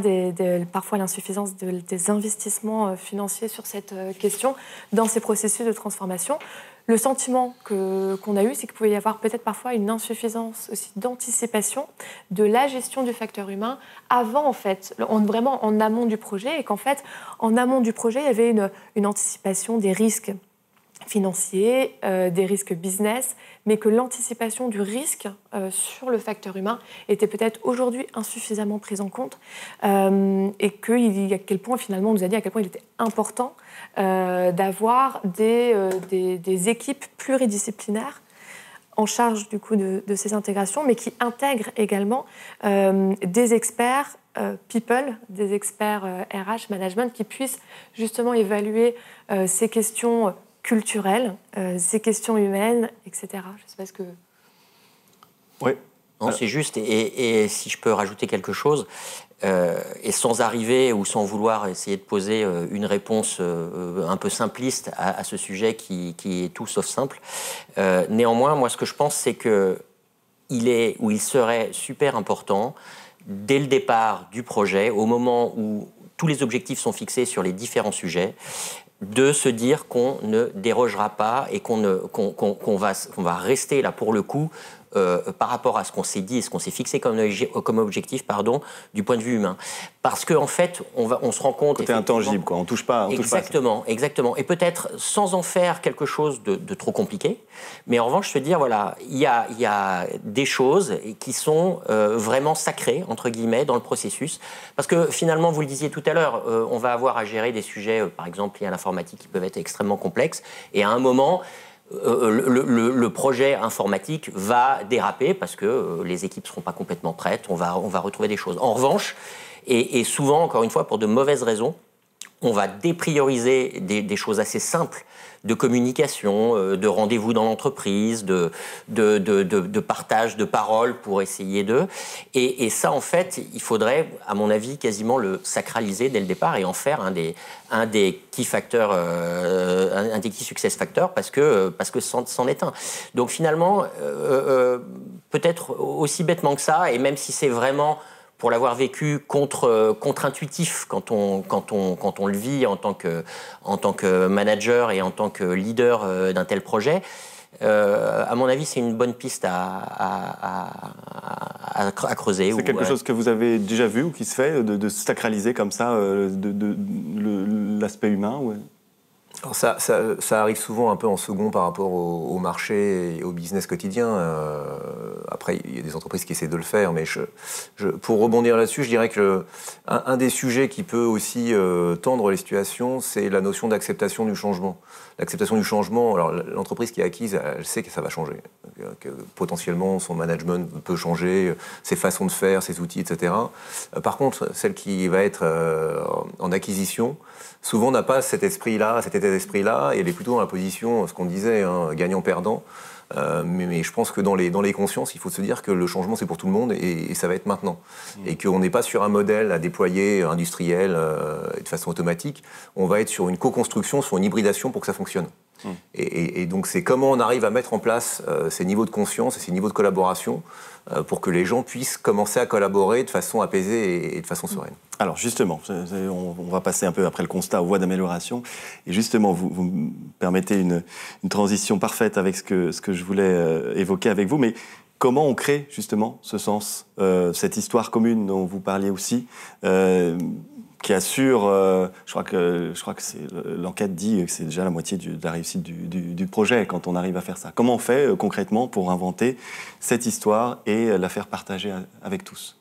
Speaker 2: parfois l'insuffisance des investissements financiers sur cette question, dans ces processus de transformation, le sentiment qu'on a eu, c'est qu'il pouvait y avoir peut-être parfois une insuffisance aussi d'anticipation de la gestion du facteur humain avant, en fait, vraiment en amont du projet, et qu'en fait, en amont du projet, il y avait une anticipation des risques financiers, des risques business, mais que l'anticipation du risque sur le facteur humain était peut-être aujourd'hui insuffisamment prise en compte, et à quel point, finalement, on nous a dit à quel point il était important d'avoir des équipes pluridisciplinaires en charge du coup de ces intégrations, mais qui intègrent également des experts people, des experts RH, management, qui puissent justement évaluer ces questions culturelles, ces questions humaines, etc. Je ne sais pas ce que...
Speaker 1: Oui.
Speaker 5: Non, c'est juste. Et si je peux rajouter quelque chose, et sans arriver ou sans vouloir essayer de poser une réponse un peu simpliste à ce sujet qui est tout sauf simple, néanmoins, moi, ce que je pense, c'est qu'il serait super important, dès le départ du projet, au moment où tous les objectifs sont fixés sur les différents sujets, de se dire qu'on ne dérogera pas et qu'on va rester là pour le coup par rapport à ce qu'on s'est dit et ce qu'on s'est fixé comme objectif, du point de vue humain. Parce qu'en fait, on se rend compte...
Speaker 1: Côté intangible, quoi. On touche pas.
Speaker 5: Exactement. Et peut-être sans en faire quelque chose de trop compliqué. Mais en revanche, se dire, voilà, il y a des choses qui sont vraiment sacrées, entre guillemets, dans le processus. Parce que finalement, vous le disiez tout à l'heure, on va avoir à gérer des sujets, par exemple, liés à l'informatique, qui peuvent être extrêmement complexes. Et à un moment... le projet informatique va déraper parce que les équipes ne seront pas complètement prêtes, on va retrouver des choses. En revanche, et souvent, encore une fois, pour de mauvaises raisons, on va déprioriser des choses assez simples de communication, de rendez-vous dans l'entreprise, de partage de paroles pour essayer de... Et ça, en fait, il faudrait, à mon avis, quasiment le sacraliser dès le départ et en faire un des key factors, un des key success factors, parce que c'en est un. Donc finalement, peut-être aussi bêtement que ça, et même si c'est vraiment... pour l'avoir vécu contre-intuitif quand on le vit en tant que manager et en tant que leader d'un tel projet, à mon avis, c'est une bonne piste à creuser.
Speaker 1: C'est quelque chose que vous avez déjà vu ou qui se fait, de sacraliser comme ça l'aspect humain
Speaker 4: Alors ça arrive souvent un peu en second par rapport au marché et au business quotidien. Après, il y a des entreprises qui essaient de le faire, mais pour rebondir là-dessus, je dirais que un des sujets qui peut aussi tendre les situations, c'est la notion d'acceptation du changement. L'acceptation du changement, alors l'entreprise qui est acquise, elle sait que ça va changer, que potentiellement son management peut changer, ses façons de faire, ses outils, etc. Par contre, celle qui va être en acquisition, souvent n'a pas cet esprit-là, cet état d'esprit-là, et elle est plutôt dans la position, ce qu'on disait, gagnant-perdant. Mais je pense que dans les consciences, il faut se dire que le changement, c'est pour tout le monde et ça va être maintenant. Et qu'on n'est pas sur un modèle à déployer industriel de façon automatique. On va être sur une co-construction, sur une hybridation pour que ça fonctionne. Et donc, c'est comment on arrive à mettre en place ces niveaux de conscience et ces niveaux de collaboration pour que les gens puissent commencer à collaborer de façon apaisée et de façon sereine.
Speaker 1: Alors justement, on va passer un peu après le constat aux voies d'amélioration. Et justement, vous me permettez une transition parfaite avec ce que je voulais évoquer avec vous. Mais comment on crée justement ce sens, cette histoire commune dont vous parliez aussi, qui assure, je crois que l'enquête dit que c'est déjà la moitié de la réussite du projet quand on arrive à faire ça. Comment on fait concrètement pour inventer cette histoire et la faire partager avec tous ?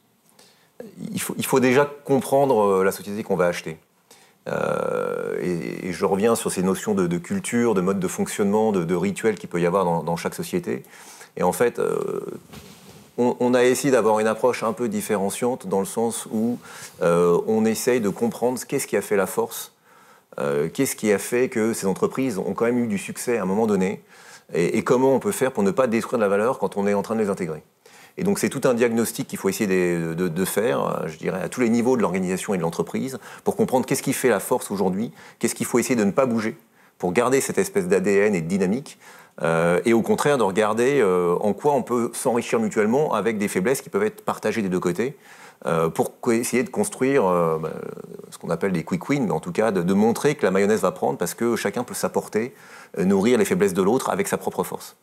Speaker 4: Il faut déjà comprendre la société qu'on va acheter. Et je reviens sur ces notions de culture, de mode de fonctionnement, de rituels qu'il peut y avoir dans chaque société. Et en fait, on a essayé d'avoir une approche un peu différenciante dans le sens où on essaye de comprendre qu'est-ce qui a fait la force, qu'est-ce qui a fait que ces entreprises ont quand même eu du succès à un moment donné, et comment on peut faire pour ne pas détruire de la valeur quand on est en train de les intégrer. Et donc c'est tout un diagnostic qu'il faut essayer de faire, je dirais, à tous les niveaux de l'organisation et de l'entreprise, pour comprendre qu'est-ce qui fait la force aujourd'hui, qu'est-ce qu'il faut essayer de ne pas bouger, pour garder cette espèce d'ADN et de dynamique, et au contraire de regarder en quoi on peut s'enrichir mutuellement avec des faiblesses qui peuvent être partagées des deux côtés, pour essayer de construire ce qu'on appelle des quick wins, mais en tout cas de montrer que la mayonnaise va prendre parce que chacun peut s'apporter, nourrir les faiblesses de l'autre avec sa propre force.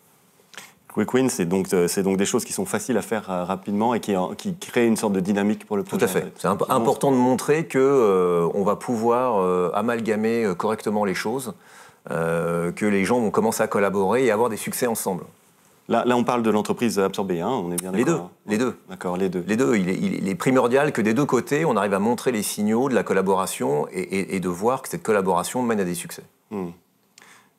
Speaker 1: Quick win, c'est donc des choses qui sont faciles à faire rapidement et qui créent une sorte de dynamique pour le projet.
Speaker 4: Tout à fait. C'est important de montrer qu'on va pouvoir amalgamer correctement les choses, que les gens vont commencer à collaborer et avoir des succès ensemble.
Speaker 1: Là on parle de l'entreprise absorbée, on est bien d'accord.
Speaker 4: Les deux.
Speaker 1: D'accord, les deux.
Speaker 4: Les deux. Il est primordial que des deux côtés, on arrive à montrer les signaux de la collaboration et de voir que cette collaboration mène à des succès.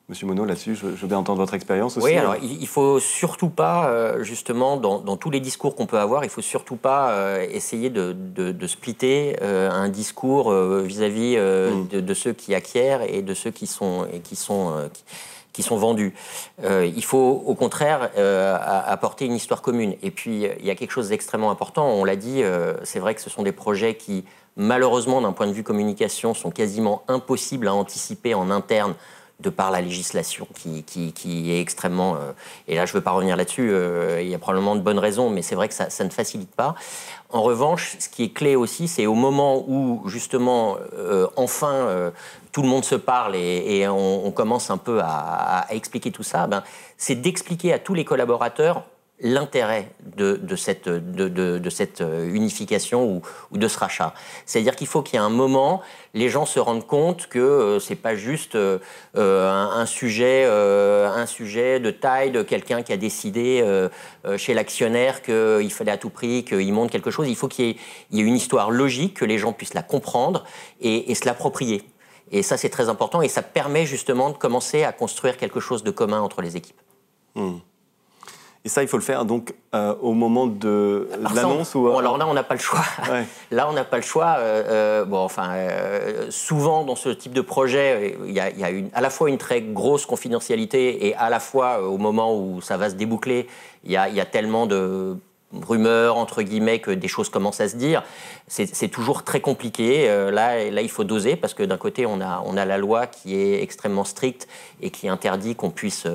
Speaker 1: Monsieur Monod, là-dessus, je veux bien entendre votre expérience aussi.
Speaker 5: Oui, alors il ne faut surtout pas, justement, dans tous les discours qu'on peut avoir, il ne faut surtout pas essayer de splitter un discours vis-à-vis de ceux qui acquièrent et de ceux qui sont vendus. Il faut, au contraire, apporter une histoire commune. Et puis, il y a quelque chose d'extrêmement important. On l'a dit, c'est vrai que ce sont des projets qui, malheureusement, d'un point de vue communication, sont quasiment impossibles à anticiper en interne, de par la législation qui est extrêmement... et là, je ne veux pas revenir là-dessus, il y a probablement de bonnes raisons, mais c'est vrai que ça ne facilite pas. En revanche, ce qui est clé aussi, c'est au moment où, justement, enfin, tout le monde se parle et on commence un peu à expliquer tout ça, c'est d'expliquer à tous les collaborateurs l'intérêt de cette unification ou de ce rachat. C'est-à-dire qu'il faut qu'il y ait un moment, les gens se rendent compte que c'est pas juste un sujet de taille de quelqu'un qui a décidé chez l'actionnaire qu'il fallait à tout prix qu'il monte quelque chose. Il faut qu'il y ait une histoire logique, que les gens puissent la comprendre et se l'approprier. Et ça, c'est très important et ça permet justement de commencer à construire quelque chose de commun entre les équipes.
Speaker 1: Et ça, il faut le faire donc au moment de l'annonce ou...
Speaker 5: Alors là, on n'a pas le choix.
Speaker 1: Ouais.
Speaker 5: Là, on n'a pas le choix. Souvent, dans ce type de projet, il y a à la fois une très grosse confidentialité et à la fois, au moment où ça va se déboucler, il y a tellement de rumeurs, entre guillemets, que des choses commencent à se dire. C'est toujours très compliqué. Là, il faut doser parce que d'un côté, on a la loi qui est extrêmement stricte et qui interdit qu'on puisse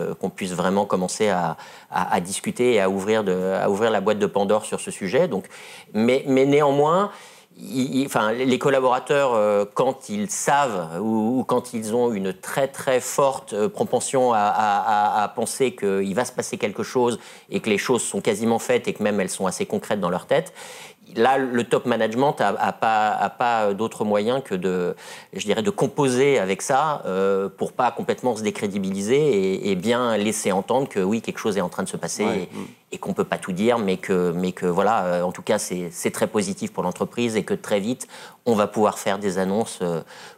Speaker 5: vraiment commencer à discuter et à ouvrir la boîte de Pandore sur ce sujet. Donc, mais néanmoins, les collaborateurs, quand ils savent ou quand ils ont une très très forte propension à penser qu'il va se passer quelque chose et que les choses sont quasiment faites et que même elles sont assez concrètes dans leur tête, là, le top management a pas d'autre moyen que de composer avec ça pour pas complètement se décrédibiliser et bien laisser entendre que oui, quelque chose est en train de se passer et qu'on peut pas tout dire, mais que voilà, en tout cas, c'est très positif pour l'entreprise et que très vite, on va pouvoir faire des annonces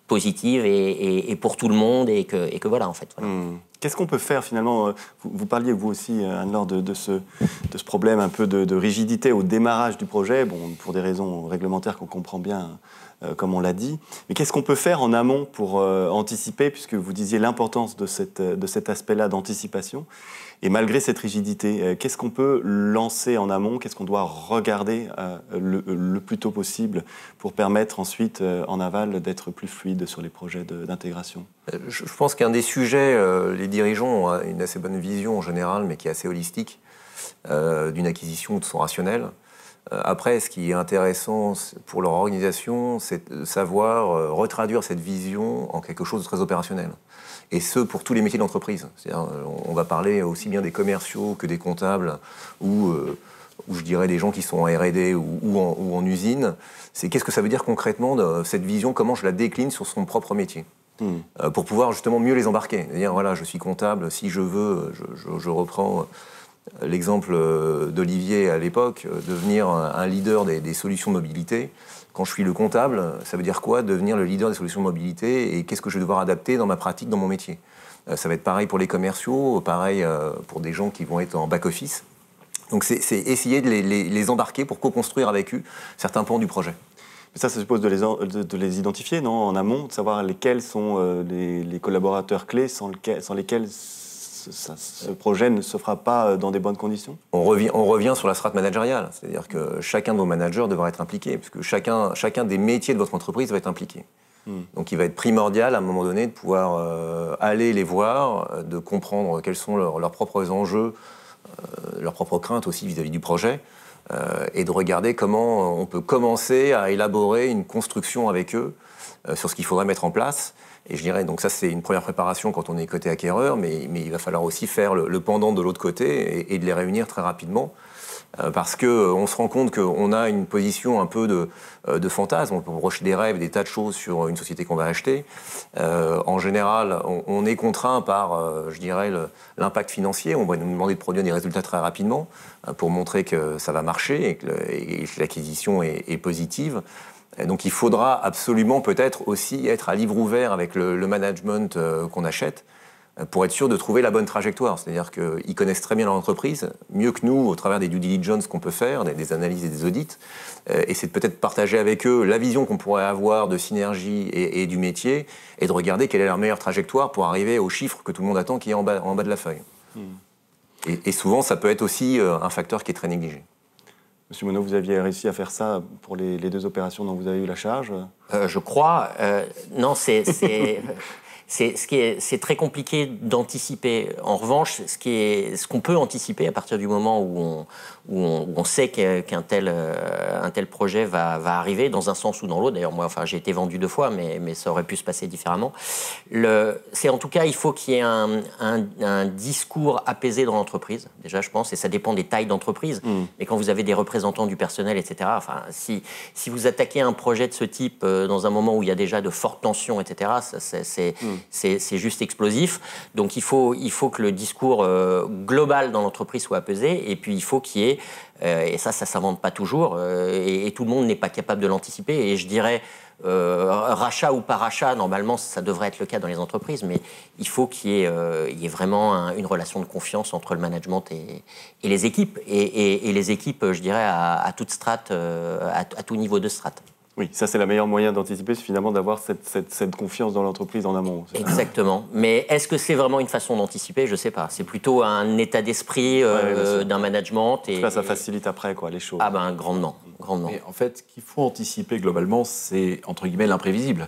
Speaker 5: positives et pour tout le monde et que voilà, en fait. Voilà.
Speaker 1: Qu'est-ce qu'on peut faire finalement? Vous parliez vous aussi, Anne-Laure, de ce problème un peu de rigidité au démarrage du projet, bon, pour des raisons réglementaires qu'on comprend bien, comme on l'a dit. Mais qu'est-ce qu'on peut faire en amont pour anticiper, puisque vous disiez l'importance de cet aspect-là d'anticipation? Et malgré cette rigidité, qu'est-ce qu'on peut lancer en amont? Qu'est-ce qu'on doit regarder le plus tôt possible pour permettre ensuite, en aval, d'être plus fluide sur les projets d'intégration?
Speaker 4: Je pense qu'un des sujets, les dirigeants ont une assez bonne vision en général, mais qui est assez holistique, d'une acquisition de son rationnel. Après, ce qui est intéressant pour leur organisation, c'est de savoir retraduire cette vision en quelque chose de très opérationnel. Et ce, pour tous les métiers d'entreprise. C'est-à-dire, on va parler aussi bien des commerciaux que des comptables ou je dirais des gens qui sont en R&D ou en usine. C'est qu'est-ce que ça veut dire concrètement, cette vision, comment je la décline sur son propre métier. Pour pouvoir justement mieux les embarquer. C'est-à-dire, voilà, je suis comptable, si je veux, je reprends l'exemple d'Olivier à l'époque, devenir un leader des solutions de mobilité. Quand je suis le comptable, ça veut dire quoi, devenir le leader des solutions de mobilité et qu'est-ce que je vais devoir adapter dans ma pratique, dans mon métier. Ça va être pareil pour les commerciaux, pareil pour des gens qui vont être en back-office. Donc c'est essayer de les embarquer pour co-construire avec eux certains pans du projet.
Speaker 1: Mais ça suppose de les identifier, non, en amont, de savoir lesquels sont les collaborateurs clés sans lesquels ce projet ne se fera pas dans des bonnes conditions?
Speaker 4: On revient sur la strate managériale, c'est-à-dire que chacun de vos managers devra être impliqué, puisque chacun des métiers de votre entreprise va être impliqué. Donc il va être primordial à un moment donné de pouvoir aller les voir, de comprendre quels sont leurs propres enjeux, leurs propres craintes aussi vis-à-vis du projet, et de regarder comment on peut commencer à élaborer une construction avec eux sur ce qu'il faudrait mettre en place. Et je dirais, donc ça c'est une première préparation quand on est côté acquéreur, mais il va falloir aussi faire le pendant de l'autre côté et de les réunir très rapidement. Parce qu'on se rend compte qu'on a une position un peu de fantasme, on peut projeter des rêves, des tas de choses sur une société qu'on va acheter. En général, on est contraint par, je dirais, l'impact financier. On va nous demander de produire des résultats très rapidement pour montrer que ça va marcher et que l'acquisition est positive. Donc il faudra absolument peut-être aussi être à livre ouvert avec le management qu'on achète pour être sûr de trouver la bonne trajectoire. C'est-à-dire qu'ils connaissent très bien leur entreprise, mieux que nous, au travers des due diligence qu'on peut faire, des analyses et des audits. Et c'est de peut-être partager avec eux la vision qu'on pourrait avoir de synergie et du métier et de regarder quelle est leur meilleure trajectoire pour arriver aux chiffres que tout le monde attend qui est en bas de la feuille. Et souvent, ça peut être aussi un facteur qui est très négligé.
Speaker 1: Monsieur Monod, vous aviez réussi à faire ça pour les deux opérations dont vous avez eu la charge?
Speaker 5: Je crois. Non, c'est très compliqué d'anticiper. En revanche, ce qu'on peut anticiper à partir du moment où on sait qu'un tel projet va arriver, dans un sens ou dans l'autre. D'ailleurs, moi, j'ai été vendu 2 fois, mais ça aurait pu se passer différemment. C'est en tout cas, il faut qu'il y ait un discours apaisé dans l'entreprise, déjà, je pense, et ça dépend des tailles d'entreprise. Mais quand vous avez des représentants du personnel, etc., si vous attaquez un projet de ce type dans un moment où il y a déjà de fortes tensions, etc., c'est juste explosif. Donc, il faut que le discours global dans l'entreprise soit apaisé, et puis il faut qu'il y ait, et ça s'invente pas toujours, et tout le monde n'est pas capable de l'anticiper, et je dirais, rachat ou pas rachat, normalement, ça devrait être le cas dans les entreprises, mais il faut qu'il y ait vraiment une relation de confiance entre le management et les équipes, et les équipes, je dirais, à toute strate, à tout niveau de strate.
Speaker 1: Oui, ça c'est le meilleur moyen d'anticiper, c'est finalement d'avoir cette confiance dans l'entreprise en amont.
Speaker 5: Exactement. Mais est-ce que c'est vraiment une façon d'anticiper ? Je ne sais pas. C'est plutôt un état d'esprit d'un management.
Speaker 1: En tout cas, ça facilite après les choses.
Speaker 5: Ah ben, grandement.
Speaker 6: Mais en fait, ce qu'il faut anticiper globalement, c'est entre guillemets l'imprévisible.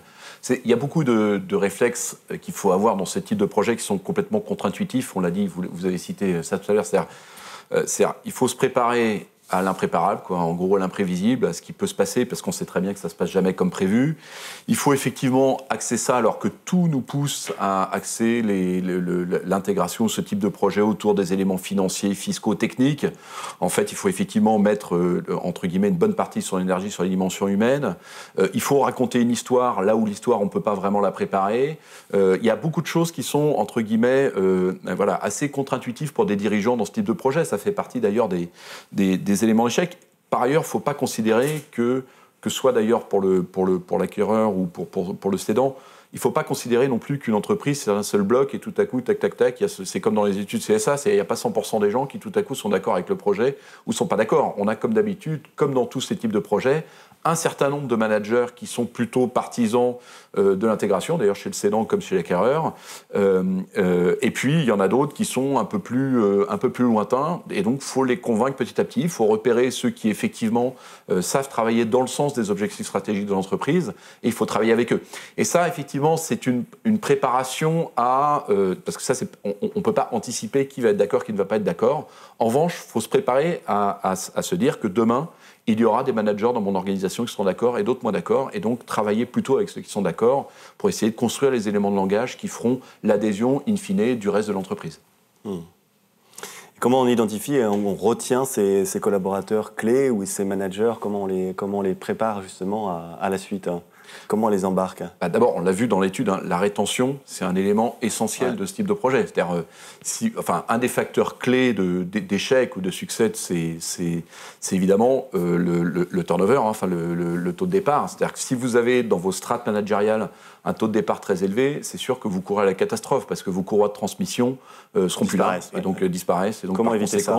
Speaker 6: Il y a beaucoup de réflexes qu'il faut avoir dans ce type de projet qui sont complètement contre-intuitifs. On l'a dit, vous avez cité ça tout à l'heure. C'est-à-dire, il faut se préparer à l'impréparable, en gros à l'imprévisible, à ce qui peut se passer, parce qu'on sait très bien que ça ne se passe jamais comme prévu. Il faut effectivement axer ça, alors que tout nous pousse à axer l'intégration de ce type de projet autour des éléments financiers, fiscaux, techniques. En fait, il faut effectivement mettre, entre guillemets, une bonne partie sur l'énergie, sur les dimensions humaines. Il faut raconter une histoire, là où l'histoire, on ne peut pas vraiment la préparer. Il y a beaucoup de choses qui sont, entre guillemets, assez contre-intuitives pour des dirigeants dans ce type de projet. Ça fait partie d'ailleurs des éléments d'échec. Par ailleurs, il ne faut pas considérer que soit d'ailleurs pour l'acquéreur ou pour le cédant, il ne faut pas considérer non plus qu'une entreprise, c'est un seul bloc et tout à coup, tac, tac, tac, c'est comme dans les études CSA, il n'y a pas 100% des gens qui tout à coup sont d'accord avec le projet ou ne sont pas d'accord. On a comme d'habitude, comme dans tous ces types de projets, un certain nombre de managers qui sont plutôt partisans de l'intégration, d'ailleurs chez le cédant comme chez l'acquéreur, et puis il y en a d'autres qui sont un peu plus lointains, et donc il faut les convaincre petit à petit, il faut repérer ceux qui effectivement savent travailler dans le sens des objectifs stratégiques de l'entreprise, et il faut travailler avec eux. Et ça, effectivement, c'est une préparation parce que ça, on ne peut pas anticiper qui va être d'accord, qui ne va pas être d'accord. En revanche, il faut se préparer à se dire que demain, il y aura des managers dans mon organisation qui seront d'accord et d'autres moins d'accord, et donc travailler plutôt avec ceux qui sont d'accord pour essayer de construire les éléments de langage qui feront l'adhésion, in fine, du reste de l'entreprise.
Speaker 1: Comment on identifie et on retient ces collaborateurs clés ou ces managers, comment on les prépare justement à la suite, Comment on les embarque ?
Speaker 6: D'abord, on l'a vu dans l'étude, la rétention, c'est un élément essentiel de ce type de projet. C'est-à-dire, un des facteurs clés d'échec ou de succès, c'est évidemment le turnover, le taux de départ. C'est-à-dire que si vous avez dans vos strates managériales un taux de départ très élevé, c'est sûr que vous courez à la catastrophe parce que vos courroies de transmission seront plus là et donc disparaissent. Et donc,
Speaker 1: comment éviter ça ?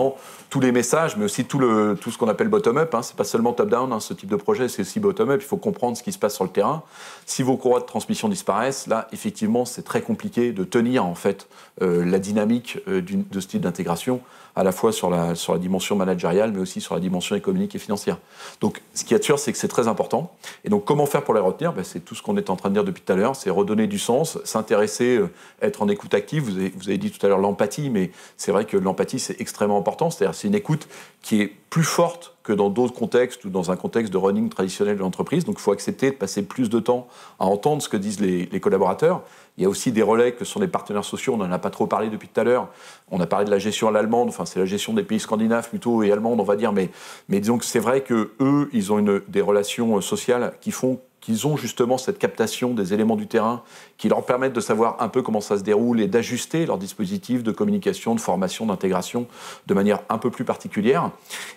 Speaker 6: Tous les messages, mais aussi tout ce qu'on appelle bottom-up, c'est pas seulement top-down, ce type de projet, c'est aussi bottom-up. Il faut comprendre ce qui se passe sur le terrain. Si vos courroies de transmission disparaissent, là, effectivement, c'est très compliqué de tenir en fait la dynamique de ce type d'intégration, à la fois sur la dimension managériale, mais aussi sur la dimension économique et financière. Donc, ce qui est sûr, c'est que c'est très important. Et donc, comment faire pour les retenir ? C'est tout ce qu'on est en train de dire depuis tout à l'heure, c'est redonner du sens, s'intéresser, être en écoute active. Vous avez dit tout à l'heure l'empathie, mais c'est vrai que l'empathie, c'est extrêmement important. C'est-à-dire, c'est une écoute qui est plus forte que dans d'autres contextes ou dans un contexte de running traditionnel de l'entreprise. Donc, il faut accepter de passer plus de temps à entendre ce que disent les collaborateurs. Il y a aussi des relais que sont les partenaires sociaux. On n'en a pas trop parlé depuis tout à l'heure. On a parlé de la gestion à l'allemande. C'est la gestion des pays scandinaves plutôt et allemandes, on va dire. Mais disons que c'est vrai qu'eux, ils ont des relations sociales qui font qu'ils ont justement cette captation des éléments du terrain qui leur permettent de savoir un peu comment ça se déroule et d'ajuster leur dispositif de communication, de formation, d'intégration de manière un peu plus particulière.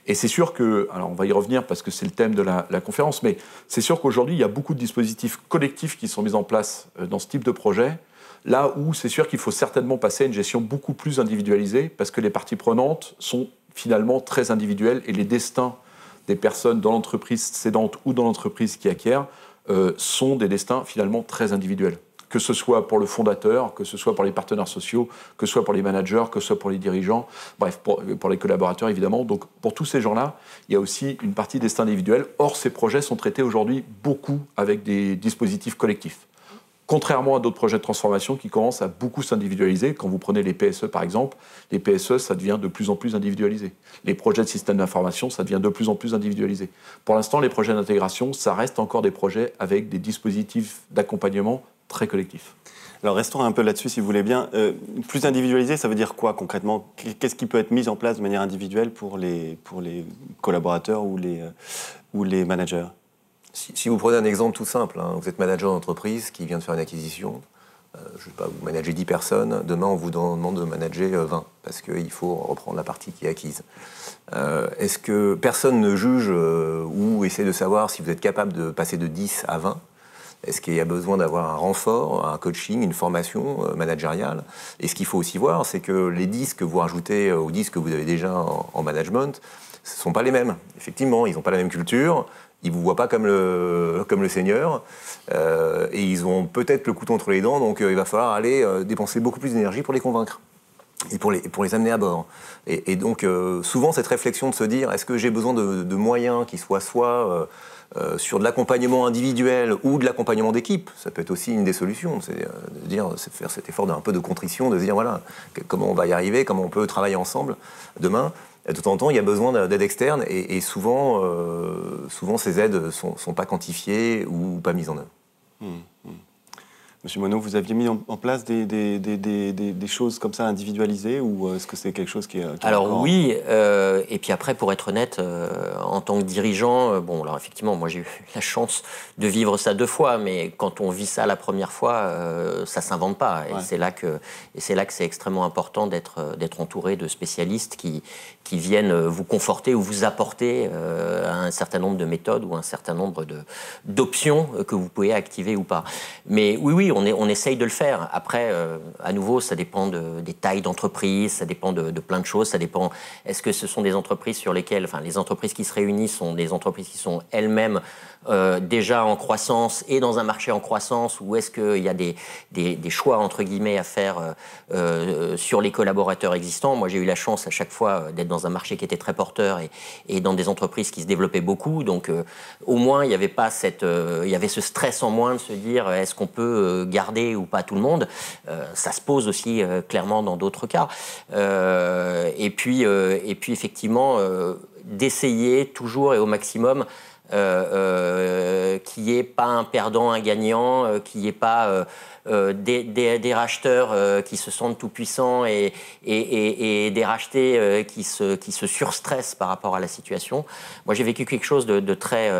Speaker 6: Et c'est sûr que, alors on va y revenir parce que c'est le thème de la conférence, mais c'est sûr qu'aujourd'hui, il y a beaucoup de dispositifs collectifs qui sont mis en place dans ce type de projet, là où c'est sûr qu'il faut certainement passer à une gestion beaucoup plus individualisée parce que les parties prenantes sont finalement très individuelles et les destins des personnes dans l'entreprise cédante ou dans l'entreprise qui acquiert sont des destins finalement très individuels. Que ce soit pour le fondateur, que ce soit pour les partenaires sociaux, que ce soit pour les managers, que ce soit pour les dirigeants, bref, pour les collaborateurs évidemment. Donc pour tous ces gens-là, il y a aussi une partie destin individuel. Or, ces projets sont traités aujourd'hui beaucoup avec des dispositifs collectifs. Contrairement à d'autres projets de transformation qui commencent à beaucoup s'individualiser. Quand vous prenez les PSE, par exemple, les PSE, ça devient de plus en plus individualisé. Les projets de système d'information, ça devient de plus en plus individualisé. Pour l'instant, les projets d'intégration, ça reste encore des projets avec des dispositifs d'accompagnement très collectifs.
Speaker 1: Alors restons un peu là-dessus, si vous voulez bien. Plus individualisé, ça veut dire quoi concrètement? Qu'est-ce qui peut être mis en place de manière individuelle pour les collaborateurs ou les managers?
Speaker 4: Si vous prenez un exemple tout simple, hein, vous êtes manager d'entreprise qui vient de faire une acquisition, je sais pas, vous managez 10 personnes, demain on vous demande de manager 20, parce qu'il faut reprendre la partie qui est acquise. Est-ce que personne ne juge ou essaie de savoir si vous êtes capable de passer de 10 à 20? Est-ce qu'il y a besoin d'avoir un renfort, un coaching, une formation managériale? Et ce qu'il faut aussi voir, c'est que les 10 que vous rajoutez aux 10 que vous avez déjà en management, ce ne sont pas les mêmes. Effectivement, ils n'ont pas la même culture. Ils ne vous voient pas comme le seigneur, et ils ont peut-être le couteau entre les dents, donc il va falloir aller dépenser beaucoup plus d'énergie pour les convaincre et pour les amener à bord. Et donc, souvent, cette réflexion de se dire, est-ce que j'ai besoin de moyens qui soient soit sur de l'accompagnement individuel ou de l'accompagnement d'équipe? Ça peut être aussi une des solutions, c'est de dire, c'est faire cet effort d'un peu de contrition, de se dire, voilà, comment on va y arriver, comment on peut travailler ensemble demain. De temps en temps, il y a besoin d'aide externe et souvent, ces aides ne sont pas quantifiées ou pas mises en œuvre.
Speaker 1: Monsieur Monod, vous aviez mis en place des choses comme ça individualisées ou est-ce que c'est quelque chose qui est
Speaker 5: Alors
Speaker 1: encore...
Speaker 5: oui, et puis après, pour être honnête, en tant que dirigeant, bon, alors effectivement, moi j'ai eu la chance de vivre ça 2 fois, mais quand on vit ça la première fois, ça s'invente pas. Et c'est là que c'est extrêmement important d'être entouré de spécialistes qui viennent vous conforter ou vous apporter un certain nombre de méthodes ou un certain nombre d'options que vous pouvez activer ou pas. Mais oui, on essaye de le faire. Après, à nouveau, ça dépend des tailles d'entreprise, ça dépend de plein de choses. Ça dépend, est-ce que ce sont des entreprises sur lesquelles, enfin, les entreprises qui se réunissent sont des entreprises qui sont elles-mêmes déjà en croissance et dans un marché en croissance, ou est-ce qu'il y a des choix, entre guillemets, à faire sur les collaborateurs existants? Moi, j'ai eu la chance à chaque fois d'être dans un marché qui était très porteur et dans des entreprises qui se développaient beaucoup. Donc, au moins, il y avait pas il y avait ce stress en moins de se dire est-ce qu'on peut garder ou pas tout le monde? Ça se pose aussi clairement dans d'autres cas. Et puis effectivement, d'essayer toujours et au maximum qu'il n'y ait pas un perdant, un gagnant, qu'il n'y ait pas des racheteurs qui se sentent tout puissants et des rachetés qui se surstressent par rapport à la situation. Moi, j'ai vécu quelque chose de très,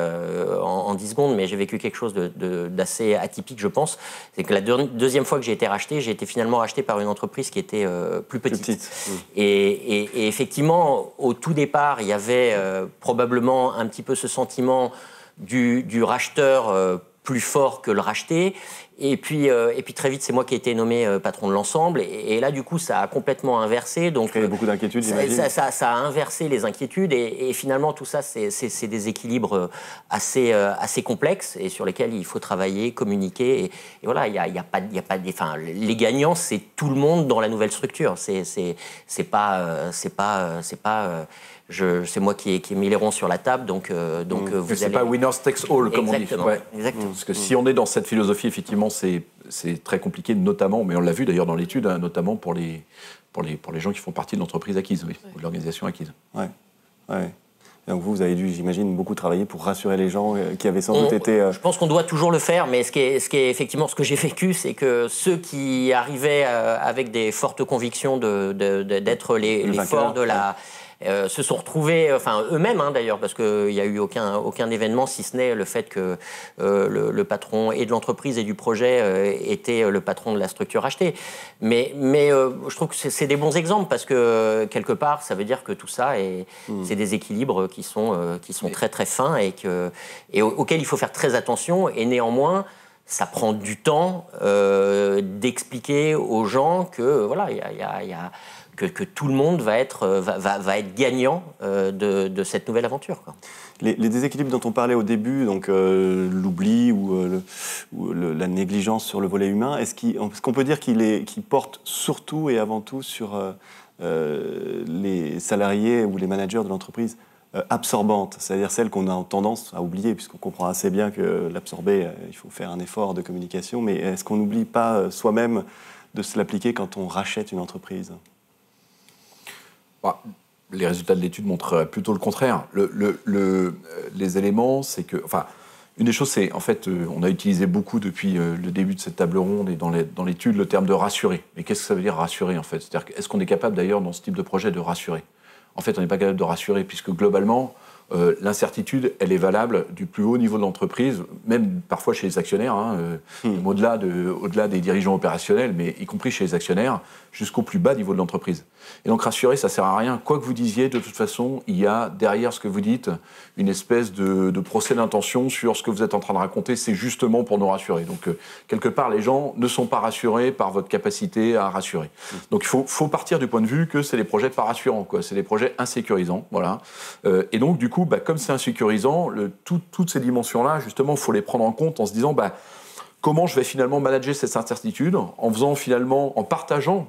Speaker 5: en 10 secondes, mais j'ai vécu quelque chose d'assez atypique, je pense. C'est que la deuxième fois que j'ai été racheté, j'ai été finalement racheté par une entreprise qui était plus petite. Et effectivement, au tout départ, il y avait probablement un petit peu ce sentiment du racheteur plus fort que le racheté. Et puis très vite, c'est moi qui ai été nommé patron de l'ensemble. Et là, du coup, ça a complètement inversé. Donc,
Speaker 1: il y a beaucoup d'inquiétudes, j'imagine.
Speaker 5: Ça a inversé les inquiétudes. Et finalement, tout ça, c'est des équilibres assez complexes et sur lesquels il faut travailler, communiquer. Et voilà, il y a pas enfin, les gagnants, c'est tout le monde dans la nouvelle structure. C'est moi qui ai mis les ronds sur la table, donc vous
Speaker 6: c'est
Speaker 5: allez...
Speaker 6: pas winners takes all, comme
Speaker 5: exactement,
Speaker 6: on dit. Ouais.
Speaker 5: Exactement.
Speaker 6: Parce que si on est dans cette philosophie, effectivement, c'est très compliqué, notamment, mais on l'a vu d'ailleurs dans l'étude, hein, notamment pour les gens qui font partie de l'entreprise acquise, oui, ou de l'organisation acquise.
Speaker 1: Ouais. Et donc vous avez dû, j'imagine, beaucoup travailler pour rassurer les gens qui avaient sans doute été...
Speaker 5: Je pense qu'on doit toujours le faire, mais ce qui est effectivement ce que j'ai vécu, c'est que ceux qui arrivaient avec des fortes convictions d'être les forts de la... se sont retrouvés, enfin eux-mêmes d'ailleurs, parce qu'il n'y a eu aucun événement, si ce n'est le fait que le patron et de l'entreprise et du projet était le patron de la structure achetée. Mais je trouve que c'est des bons exemples, parce que quelque part, ça veut dire que tout ça, c'est des équilibres qui sont très très fins et auxquels il faut faire très attention. Et néanmoins, ça prend du temps d'expliquer aux gens que voilà, que tout le monde va être gagnant de cette nouvelle aventure, quoi.
Speaker 1: Les déséquilibres dont on parlait au début, donc l'oubli ou la négligence sur le volet humain, est-ce qu'on peut dire qu'il porte surtout et avant tout sur les salariés ou les managers de l'entreprise absorbante, c'est-à-dire celle qu'on a tendance à oublier, puisqu'on comprend assez bien que l'absorber, il faut faire un effort de communication, mais est-ce qu'on n'oublie pas soi-même de se l'appliquer quand on rachète une entreprise ?
Speaker 6: Les résultats de l'étude montrent plutôt le contraire. Les éléments, c'est que... Enfin, une des choses, c'est, en fait, on a utilisé beaucoup depuis le début de cette table ronde et dans l'étude le terme de rassurer. Mais qu'est-ce que ça veut dire rassurer, en fait ? C'est-à-dire, est-ce qu'on est capable, d'ailleurs, dans ce type de projet, de rassurer ? En fait, on n'est pas capable de rassurer, puisque globalement, l'incertitude, elle est valable du plus haut niveau de l'entreprise, même parfois chez les actionnaires, même au-delà des dirigeants opérationnels, mais y compris chez les actionnaires, jusqu'au plus bas niveau de l'entreprise. Et donc rassurer, ça ne sert à rien. Quoi que vous disiez, de toute façon, il y a derrière ce que vous dites une espèce de procès d'intention sur ce que vous êtes en train de raconter, c'est justement pour nous rassurer. Donc quelque part, les gens ne sont pas rassurés par votre capacité à rassurer. Donc il faut partir du point de vue que c'est des projets pas rassurants, quoi. C'est des projets insécurisants, voilà. Et donc du coup, comme c'est insécurisant, toutes ces dimensions-là, justement, il faut les prendre en compte en se disant, comment je vais finalement manager cette incertitude en faisant finalement, en partageant,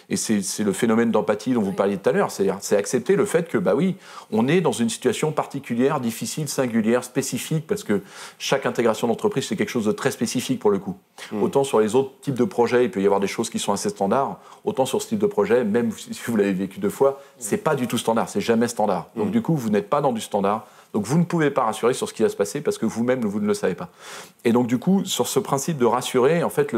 Speaker 6: et c'est le phénomène d'empathie dont vous parliez tout à l'heure, c'est accepter le fait que, oui, on est dans une situation particulière, difficile, singulière, spécifique, parce que chaque intégration d'entreprise, c'est quelque chose de très spécifique pour le coup. Autant sur les autres types de projets, il peut y avoir des choses qui sont assez standards, autant sur ce type de projet, même si vous l'avez vécu 2 fois, c'est pas du tout standard, c'est jamais standard. Donc du coup, vous n'êtes pas dans du standard. Donc vous ne pouvez pas rassurer sur ce qui va se passer parce que vous-même, vous ne le savez pas. Et donc du coup, sur ce principe de rassurer, en fait,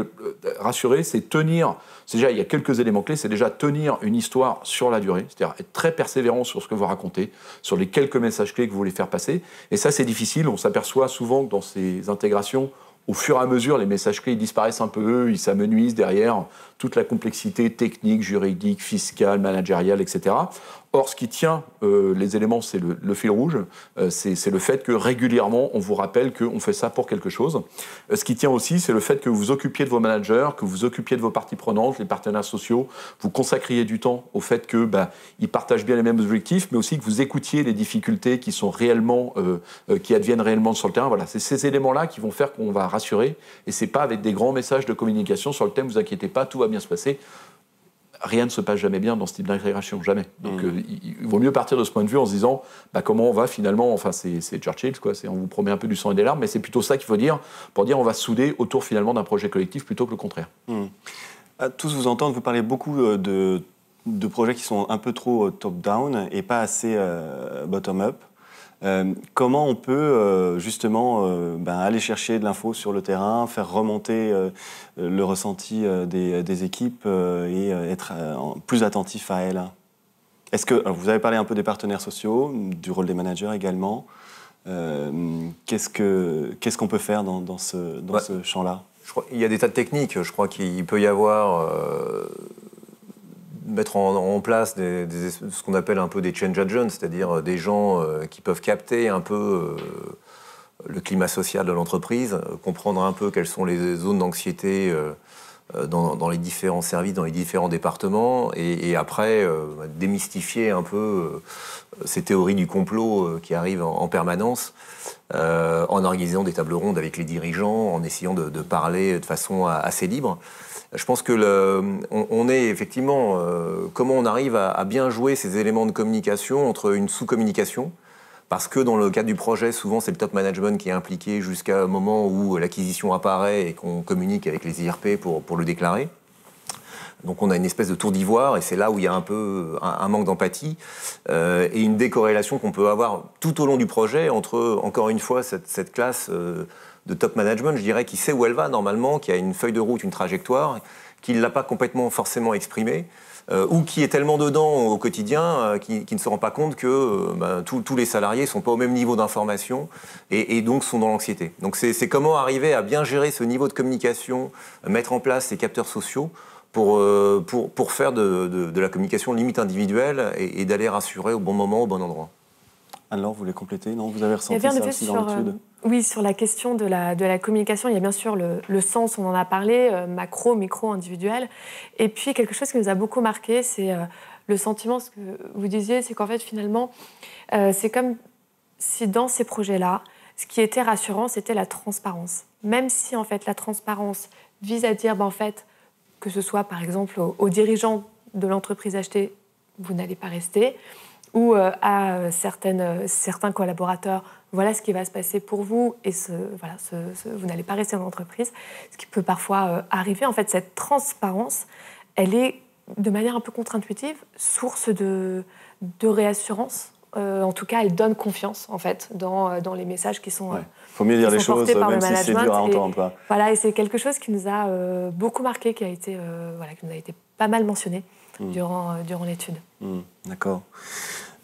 Speaker 6: rassurer, c'est tenir... Déjà, il y a quelques éléments clés, c'est déjà tenir une histoire sur la durée, c'est-à-dire être très persévérant sur ce que vous racontez, sur les quelques messages clés que vous voulez faire passer. Et ça, c'est difficile. On s'aperçoit souvent que dans ces intégrations, au fur et à mesure, les messages clés ils disparaissent un peu, ils s'amenuisent derrière toute la complexité technique, juridique, fiscale, managériale, etc. Or, ce qui tient les éléments, c'est le fil rouge, c'est le fait que régulièrement, on vous rappelle qu'on fait ça pour quelque chose. Ce qui tient aussi, c'est le fait que vous vous occupiez de vos managers, que vous vous occupiez de vos parties prenantes, les partenaires sociaux, vous consacriez du temps au fait que ils partagent bien les mêmes objectifs, mais aussi que vous écoutiez les difficultés qui sont réellement, qui adviennent réellement sur le terrain. Voilà, c'est ces éléments-là qui vont faire qu'on va rassurer, et c'est pas avec des grands messages de communication sur le thème, vous inquiétez pas, tout va bien se passer. Rien ne se passe jamais bien dans ce type d'intégration, jamais. Donc il vaut mieux partir de ce point de vue en se disant comment on va finalement, enfin c'est Churchill, quoi, on vous promet un peu du sang et des larmes, mais c'est plutôt ça qu'il faut dire, pour dire on va se souder autour finalement d'un projet collectif plutôt que le contraire.
Speaker 1: À tous vous entendre, vous parlez beaucoup de projets qui sont un peu trop top-down et pas assez bottom-up. Comment on peut justement aller chercher de l'info sur le terrain, faire remonter le ressenti des équipes et être plus attentif à elles ? Alors vous avez parlé un peu des partenaires sociaux, du rôle des managers également. Qu'est-ce qu'on peut faire dans ce champ-là ?
Speaker 4: Il y a des tas de techniques. Je crois qu'il peut y avoir... mettre en place ce qu'on appelle un peu des change agents, c'est-à-dire des gens qui peuvent capter un peu le climat social de l'entreprise, comprendre un peu quelles sont les zones d'anxiété dans les différents services, dans les différents départements, et après démystifier un peu ces théories du complot qui arrivent en permanence, en organisant des tables rondes avec les dirigeants, en essayant de parler de façon assez libre. Je pense que on est effectivement... comment on arrive à bien jouer ces éléments de communication entre une sous-communication, parce que dans le cadre du projet, souvent c'est le top management qui est impliqué jusqu'à un moment où l'acquisition apparaît et qu'on communique avec les IRP pour le déclarer. Donc on a une espèce de tour d'ivoire, et c'est là où il y a un peu un manque d'empathie et une décorrélation qu'on peut avoir tout au long du projet entre, encore une fois, cette classe... de top management, je dirais, qui sait où elle va normalement, qui a une feuille de route, une trajectoire, qui ne l'a pas complètement forcément exprimée, ou qui est tellement dedans au quotidien qui ne se rend pas compte que tous les salariés ne sont pas au même niveau d'information et donc sont dans l'anxiété. Donc c'est comment arriver à bien gérer ce niveau de communication, mettre en place ces capteurs sociaux pour faire de la communication limite individuelle et d'aller rassurer au bon moment, au bon endroit.
Speaker 1: Alors, vous voulez compléter ? Non, vous avez ressenti ça aussi dans l'étude ?
Speaker 2: Oui, sur la question de la communication, il y a bien sûr le sens, on en a parlé, macro, micro, individuel. Et puis, quelque chose qui nous a beaucoup marqué, c'est le sentiment, ce que vous disiez, c'est qu'en fait, finalement, c'est comme si dans ces projets-là, ce qui était rassurant, c'était la transparence. Même si, en fait, la transparence vise à dire, en fait, que ce soit, par exemple, aux dirigeants de l'entreprise achetée, vous n'allez pas rester, ou à certains collaborateurs, voilà ce qui va se passer pour vous et vous n'allez pas rester dans l'entreprise, ce qui peut parfois arriver. En fait, cette transparence, elle est, de manière un peu contre-intuitive, source de réassurance. En tout cas, elle donne confiance, en fait, dans les messages qui sont
Speaker 1: faut mieux dire les choses, même si c'est dur à entendre.
Speaker 2: Voilà, et c'est quelque chose qui nous a beaucoup marqué, qui nous a été pas mal mentionné durant l'étude.
Speaker 1: D'accord.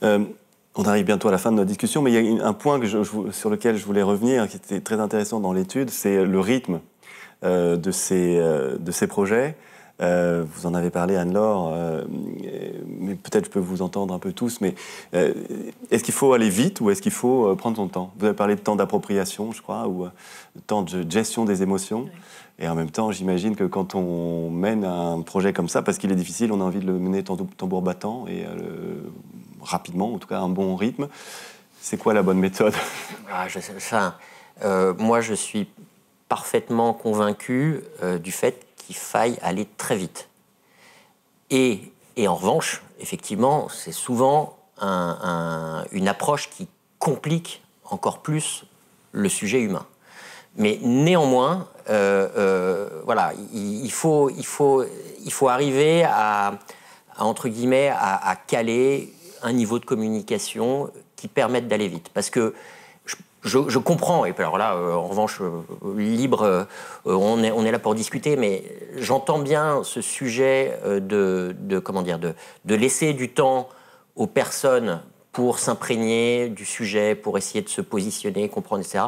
Speaker 1: On arrive bientôt à la fin de notre discussion, mais il y a un point sur lequel je voulais revenir, qui était très intéressant dans l'étude, c'est le rythme de ces projets. Vous en avez parlé, Anne-Laure, mais peut-être je peux vous entendre un peu tous, mais est-ce qu'il faut aller vite ou est-ce qu'il faut prendre son temps? Vous avez parlé de temps d'appropriation, je crois, ou de temps de gestion des émotions. Oui. Et en même temps, j'imagine que quand on mène un projet comme ça, parce qu'il est difficile, on a envie de le mener tambour battant et rapidement, en tout cas un bon rythme. C'est quoi la bonne méthode?
Speaker 5: Moi, je suis parfaitement convaincu du fait qu'il faille aller très vite. Et en revanche, effectivement, c'est souvent une approche qui complique encore plus le sujet humain. Mais néanmoins, il faut arriver entre guillemets, à caler un niveau de communication qui permette d'aller vite. Parce que je comprends, et puis alors là, en revanche, libre, on est là pour discuter, mais j'entends bien ce sujet de laisser du temps aux personnes pour s'imprégner du sujet, pour essayer de se positionner, comprendre, etc.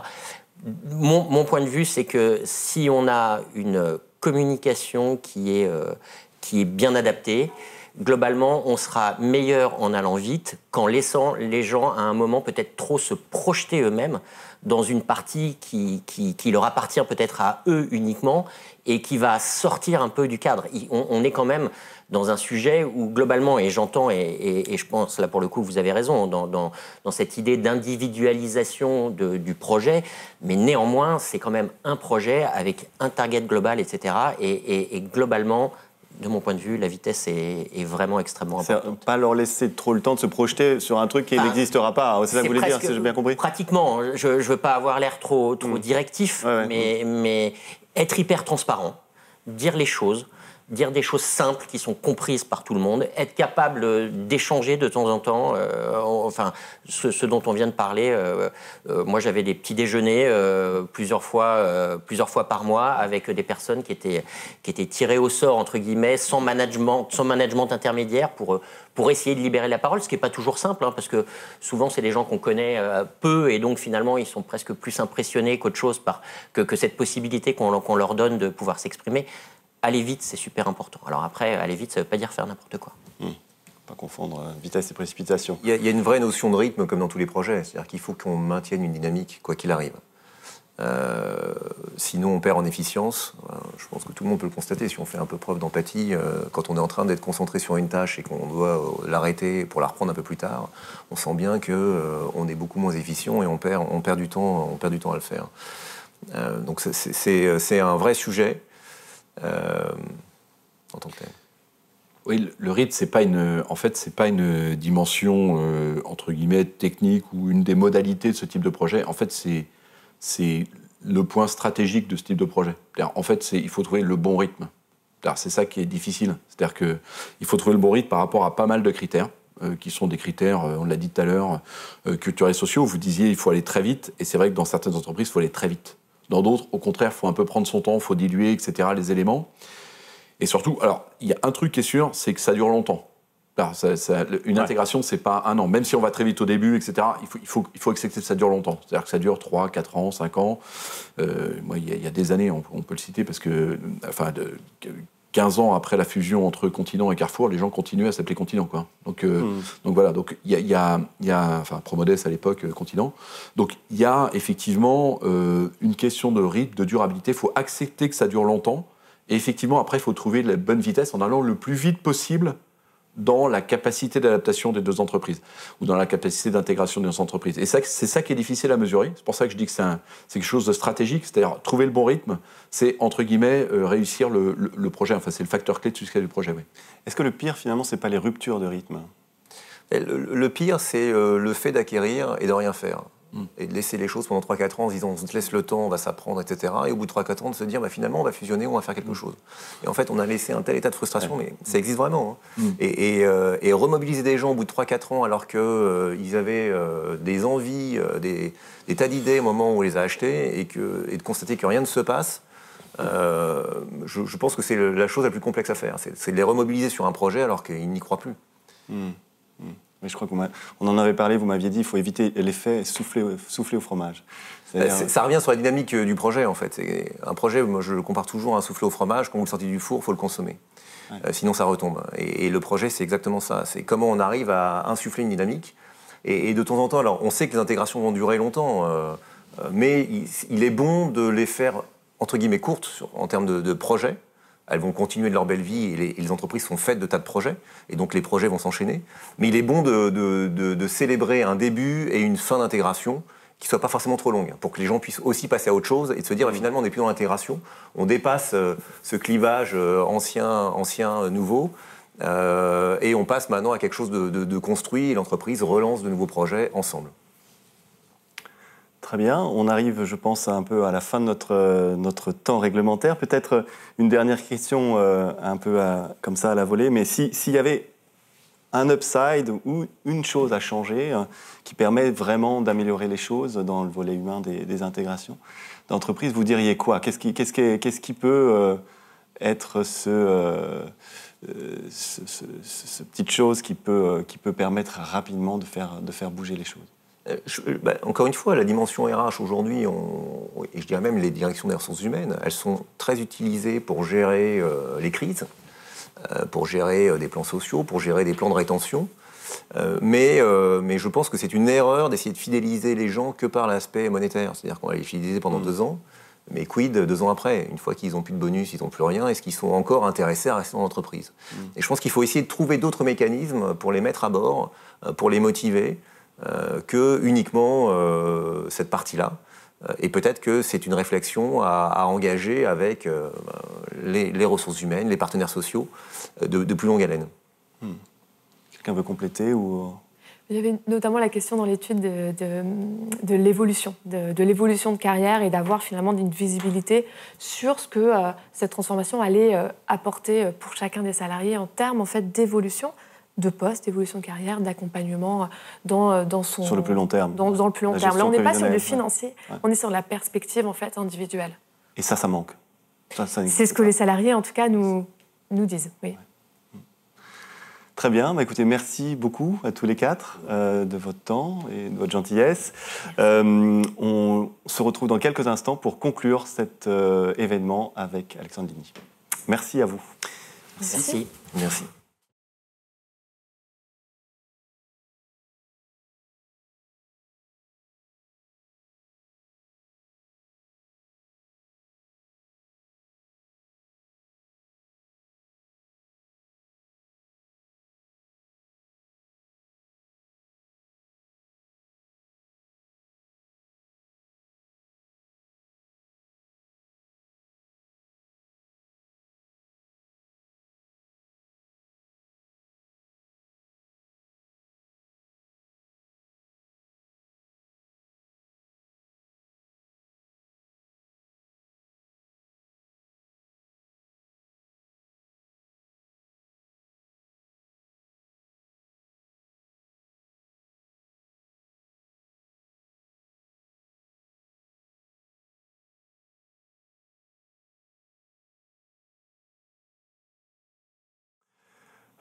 Speaker 5: Mon point de vue, c'est que si on a une communication qui est bien adaptée, globalement, on sera meilleur en allant vite qu'en laissant les gens, à un moment, peut-être trop se projeter eux-mêmes dans une partie qui leur appartient peut-être à eux uniquement et qui va sortir un peu du cadre. On est quand même dans un sujet où, globalement, et j'entends, et je pense, là, pour le coup, vous avez raison, dans cette idée d'individualisation du projet, mais néanmoins, c'est quand même un projet avec un target global, etc. Et globalement, de mon point de vue, la vitesse est vraiment extrêmement importante.
Speaker 1: C'est pas leur laisser trop le temps de se projeter sur un truc qui n'existera pas. C'est ça que vous voulez dire, si j'ai bien compris?
Speaker 5: Pratiquement. Je ne veux pas avoir l'air trop directif, mais être hyper transparent, dire les choses, dire des choses simples qui sont comprises par tout le monde, être capable d'échanger de temps en temps, ce dont on vient de parler. Moi, j'avais des petits déjeuners plusieurs fois par mois avec des personnes qui étaient tirées au sort, entre guillemets, sans management intermédiaire pour essayer de libérer la parole, ce qui n'est pas toujours simple, parce que souvent, c'est des gens qu'on connaît peu et donc, finalement, ils sont presque plus impressionnés qu'autre chose que cette possibilité qu'on leur donne de pouvoir s'exprimer. Aller vite, c'est super important. Alors après, aller vite, ça ne veut pas dire faire n'importe quoi.
Speaker 1: Pas confondre vitesse et précipitation.
Speaker 4: Il y a une vraie notion de rythme, comme dans tous les projets. C'est-à-dire qu'il faut qu'on maintienne une dynamique, quoi qu'il arrive. Sinon, on perd en efficience. Je pense que tout le monde peut le constater. Si on fait un peu preuve d'empathie, quand on est en train d'être concentré sur une tâche et qu'on doit l'arrêter pour la reprendre un peu plus tard, on sent bien qu'on est beaucoup moins efficient et on perd du temps à le faire. Donc c'est un vrai sujet. En tant que tel.
Speaker 6: Oui, le rythme, c'est pas une dimension entre guillemets technique ou une des modalités de ce type de projet. En fait, c'est le point stratégique de ce type de projet. En fait, il faut trouver le bon rythme. C'est ça qui est difficile. C'est-à-dire qu'il faut trouver le bon rythme par rapport à pas mal de critères, qui sont des critères, on l'a dit tout à l'heure, culturels et sociaux. Vous disiez il faut aller très vite, et c'est vrai que dans certaines entreprises, il faut aller très vite. Dans d'autres, au contraire, il faut un peu prendre son temps, il faut diluer, etc., les éléments. Et surtout, alors, il y a un truc qui est sûr, c'est que ça dure longtemps. Une intégration, c'est pas un an. Même si on va très vite au début, etc., il faut accepter que ça dure longtemps. C'est-à-dire que ça dure 3, 4 ans, 5 ans. Moi, il y a des années, on peut le citer, parce que 15 ans après la fusion entre Continent et Carrefour, les gens continuaient à s'appeler Continent, quoi. Donc voilà, donc il y a Promodes à l'époque, Continent. Donc il y a effectivement une question de rythme, de durabilité. Il faut accepter que ça dure longtemps. Et effectivement, après, il faut trouver la bonne vitesse en allant le plus vite possible dans la capacité d'adaptation des deux entreprises ou dans la capacité d'intégration des deux entreprises. Et c'est ça qui est difficile à mesurer. C'est pour ça que je dis que c'est quelque chose de stratégique, c'est-à-dire trouver le bon rythme, c'est entre guillemets réussir le projet. Enfin, c'est le facteur clé de succès du projet. Oui.
Speaker 1: Est-ce que le pire, finalement, c'est pas les ruptures de rythme?
Speaker 4: Le pire, c'est le fait d'acquérir et de rien faire. Et de laisser les choses pendant 3-4 ans en se disant on se laisse le temps, on va s'apprendre, etc. Et au bout de 3-4 ans, de se dire finalement on va fusionner, on va faire quelque chose. Et en fait, on a laissé un tel état de frustration, mais ça existe vraiment. Hein. Et remobiliser des gens au bout de 3-4 ans alors qu'ils avaient des envies, des tas d'idées au moment où on les a achetés et de constater que rien ne se passe, je pense que c'est la chose la plus complexe à faire. C'est de les remobiliser sur un projet alors qu'ils n'y croient plus.
Speaker 1: Mais je crois qu'on en avait parlé, vous m'aviez dit qu'il faut éviter l'effet souffler au fromage.
Speaker 4: Ça revient sur la dynamique du projet, en fait. Un projet, moi, je le compare toujours à un souffler au fromage. Quand vous le sortez du four, il faut le consommer. Sinon, ça retombe. Et le projet, c'est exactement ça. C'est comment on arrive à insuffler une dynamique. Et de temps en temps, alors, on sait que les intégrations vont durer longtemps, mais il est bon de les faire, entre guillemets, courtes en termes de projet. Elles vont continuer de leur belle vie et les entreprises sont faites de tas de projets. Et donc, les projets vont s'enchaîner. Mais il est bon de célébrer un début et une fin d'intégration qui ne soit pas forcément trop longue, pour que les gens puissent aussi passer à autre chose et de se dire finalement on n'est plus dans l'intégration, on dépasse ce clivage ancien-nouveau et on passe maintenant à quelque chose de construit et l'entreprise relance de nouveaux projets ensemble.
Speaker 1: Très bien, on arrive je pense un peu à la fin de notre temps réglementaire. Peut-être une dernière question un peu comme ça à la volée, mais s'il y avait un upside ou une chose à changer qui permet vraiment d'améliorer les choses dans le volet humain des intégrations d'entreprise, vous diriez quoi ? Qu'est-ce qui peut être ce petite chose qui peut permettre rapidement de faire bouger les choses ?
Speaker 4: Encore une fois, la dimension RH aujourd'hui, et je dirais même les directions des ressources humaines, elles sont très utilisées pour gérer les crises, pour gérer des plans sociaux, pour gérer des plans de rétention. Mais je pense que c'est une erreur d'essayer de fidéliser les gens que par l'aspect monétaire. C'est-à-dire qu'on va les fidéliser pendant 2 ans, mais quid 2 ans après ? Une fois qu'ils n'ont plus de bonus, ils n'ont plus rien, est-ce qu'ils sont encore intéressés à rester dans l'entreprise ? Et je pense qu'il faut essayer de trouver d'autres mécanismes pour les mettre à bord, pour les motiver, que uniquement cette partie-là. Et peut-être que c'est une réflexion à engager avec les ressources humaines, les partenaires sociaux, de plus longue haleine.
Speaker 1: Quelqu'un veut compléter ou...
Speaker 2: Il y avait notamment la question dans l'étude de l'évolution, de l'évolution de carrière et d'avoir finalement une visibilité sur ce que cette transformation allait apporter pour chacun des salariés en termes en fait, d'évolution de poste, d'évolution de carrière, d'accompagnement dans son...
Speaker 1: Sur le plus long terme.
Speaker 2: Dans le plus long terme. Là, on n'est pas sur le financier, on est sur la perspective en fait, individuelle.
Speaker 1: Et ça manque.
Speaker 2: C'est ce que les salariés, en tout cas, nous disent. Oui.
Speaker 1: Ouais. Très bien. Écoutez, merci beaucoup à tous les 4 de votre temps et de votre gentillesse. On se retrouve dans quelques instants pour conclure cet événement avec Alexandre Ligny. Merci à vous.
Speaker 5: Merci.
Speaker 4: Merci.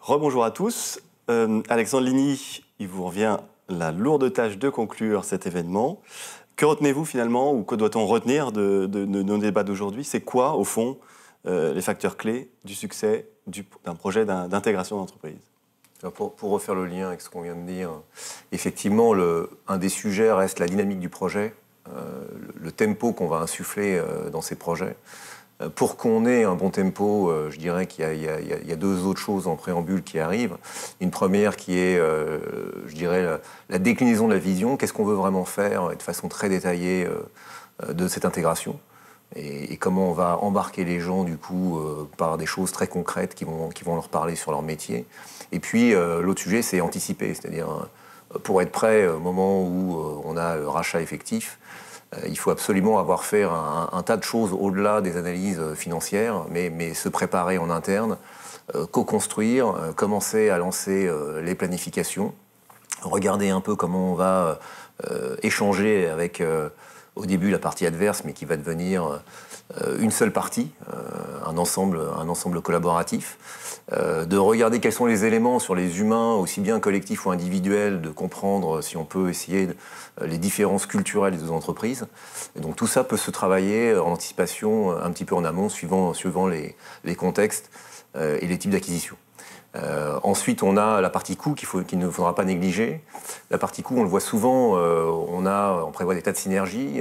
Speaker 1: Rebonjour à tous. Alexandre Ligny, il vous revient la lourde tâche de conclure cet événement. Que retenez-vous finalement, ou que doit-on retenir de nos débats d'aujourd'hui ? C'est quoi, au fond, les facteurs clés du succès d'un projet d'intégration d'entreprise ?
Speaker 4: Alors pour refaire le lien avec ce qu'on vient de dire, effectivement, un des sujets reste la dynamique du projet, le tempo qu'on va insuffler dans ces projets. Pour qu'on ait un bon tempo, je dirais qu'il y a 2 autres choses en préambule qui arrivent. Une première qui est, je dirais, la déclinaison de la vision. Qu'est-ce qu'on veut vraiment faire de façon très détaillée de cette intégration ? et comment on va embarquer les gens du coup par des choses très concrètes qui vont leur parler sur leur métier. Et puis l'autre sujet, c'est anticiper, c'est-à-dire pour être prêt au moment où on a le rachat effectif, il faut absolument avoir fait un tas de choses au-delà des analyses financières, mais se préparer en interne, co-construire, commencer à lancer les planifications, regarder un peu comment on va échanger avec au début la partie adverse, mais qui va devenir une seule partie, un ensemble collaboratif, de regarder quels sont les éléments sur les humains, aussi bien collectifs ou individuels, de comprendre si on peut essayer les différences culturelles des deux entreprises. Et donc tout ça peut se travailler en anticipation, un petit peu en amont, suivant les contextes et les types d'acquisition. Ensuite, on a la partie coût qu'il ne faudra pas négliger. La partie coût, on le voit souvent, on prévoit des tas de synergies,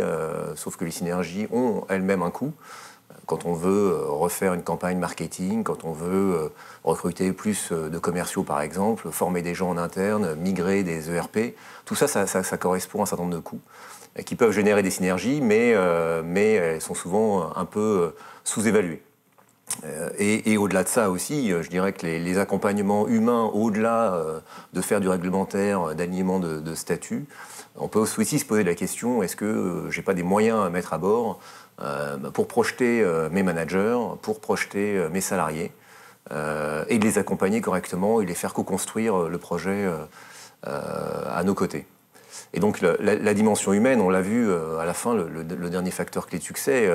Speaker 4: sauf que les synergies ont elles-mêmes un coût. Quand on veut refaire une campagne marketing, quand on veut recruter plus de commerciaux par exemple, former des gens en interne, migrer des ERP, tout ça, ça correspond à un certain nombre de coûts qui peuvent générer des synergies, mais elles sont souvent un peu sous-évaluées. Et au-delà de ça aussi, je dirais que les accompagnements humains, au-delà de faire du réglementaire, d'alignement de statut, on peut aussi se poser la question, est-ce que j'ai pas des moyens à mettre à bord pour projeter mes managers, pour projeter mes salariés, et de les accompagner correctement et les faire co-construire le projet à nos côtés. Et donc la dimension humaine, on l'a vu à la fin, le dernier facteur clé de succès.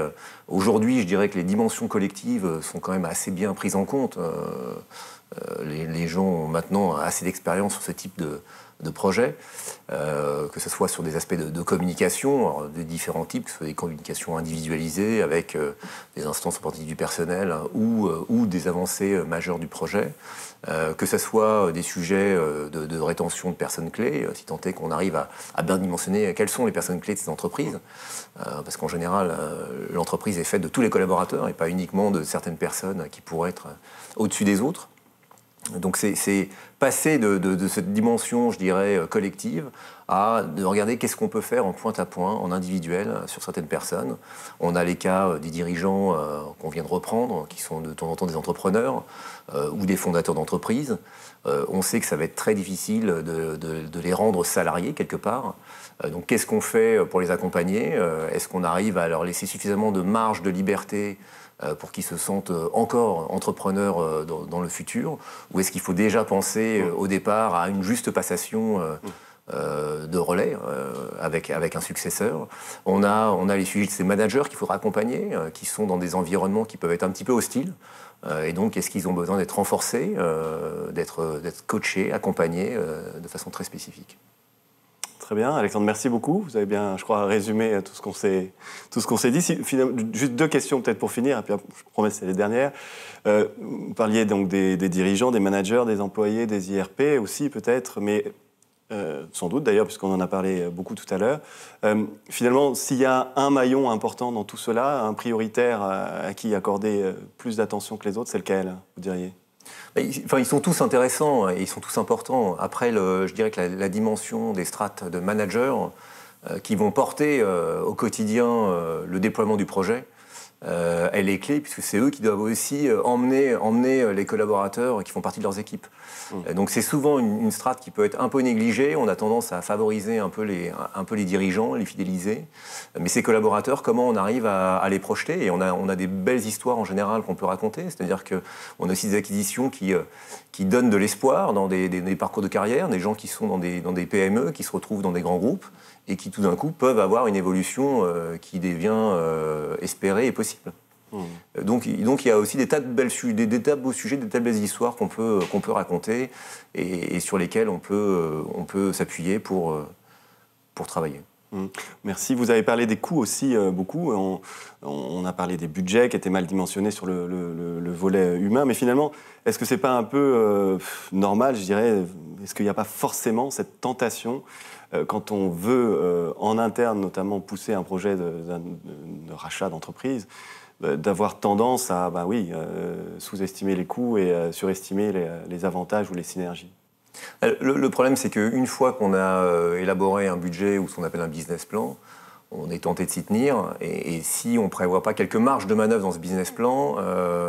Speaker 4: Aujourd'hui, je dirais que les dimensions collectives sont quand même assez bien prises en compte. Les gens ont maintenant assez d'expérience sur ce type de projet, que ce soit sur des aspects de communication, alors, de différents types, que ce soit des communications individualisées avec des instances représentatives du personnel ou des avancées majeures du projet, que ce soit des sujets de rétention de personnes clés, si tant est qu'on arrive à bien dimensionner quelles sont les personnes clés de ces entreprises, parce qu'en général, l'entreprise est faite de tous les collaborateurs et pas uniquement de certaines personnes qui pourraient être au-dessus des autres. Donc c'est passer de cette dimension, je dirais, collective, de regarder qu'est-ce qu'on peut faire en point à point, en individuel, sur certaines personnes. On a les cas des dirigeants qu'on vient de reprendre, qui sont de temps en temps des entrepreneurs ou des fondateurs d'entreprises. On sait que ça va être très difficile de les rendre salariés quelque part. Donc qu'est-ce qu'on fait pour les accompagner ? Est-ce qu'on arrive à leur laisser suffisamment de marge de liberté pour qu'ils se sentent encore entrepreneurs dans le futur, ou est-ce qu'il faut déjà penser au départ à une juste passation de relais avec un successeur. On a les sujets de ces managers qu'il faudra accompagner, qui sont dans des environnements qui peuvent être un petit peu hostiles, et donc est-ce qu'ils ont besoin d'être renforcés, d'être coachés, accompagnés de façon très spécifique.
Speaker 1: Très bien, Alexandre, merci beaucoup. Vous avez bien, je crois, résumé tout ce qu'on s'est dit. Juste deux questions peut-être pour finir, et puis je promets c'est les dernières. Vous parliez donc des dirigeants, des managers, des employés, des IRP aussi peut-être, mais sans doute d'ailleurs, puisqu'on en a parlé beaucoup tout à l'heure. Finalement, s'il y a un maillon important dans tout cela, un prioritaire à qui accorder plus d'attention que les autres, c'est lequel, vous diriez ?
Speaker 4: Enfin, ils sont tous intéressants et ils sont tous importants. Après, je dirais que la dimension des strates de managers qui vont porter au quotidien le déploiement du projet, elle est clé, puisque c'est eux qui doivent aussi emmener les collaborateurs qui font partie de leurs équipes. Donc c'est souvent une strate qui peut être un peu négligée. On a tendance à favoriser un peu les dirigeants, les fidéliser. Mais ces collaborateurs, comment on arrive à les projeter ? Et on a des belles histoires en général qu'on peut raconter. C'est-à-dire qu'on a aussi des acquisitions qui donnent de l'espoir dans des parcours de carrière, des gens qui sont dans des PME, qui se retrouvent dans des grands groupes et qui tout d'un coup peuvent avoir une évolution qui devient espérée et possible. Donc il y a aussi des tas de beaux sujets, des tas de belles histoires qu'on peut raconter et sur lesquelles on peut s'appuyer pour travailler.
Speaker 1: Merci. Vous avez parlé des coûts aussi beaucoup. On a parlé des budgets qui étaient mal dimensionnés sur le volet humain. Mais finalement, est-ce que c'est pas un peu normal, je dirais ? Est-ce qu'il n'y a pas forcément cette tentation quand on veut, en interne notamment, pousser un projet de rachat d'entreprise, d'avoir tendance à sous-estimer les coûts et surestimer les avantages ou les synergies ?
Speaker 4: Le problème, c'est qu'une fois qu'on a élaboré un budget ou ce qu'on appelle un business plan, on est tenté de s'y tenir. Et si on ne prévoit pas quelques marges de manœuvre dans ce business plan,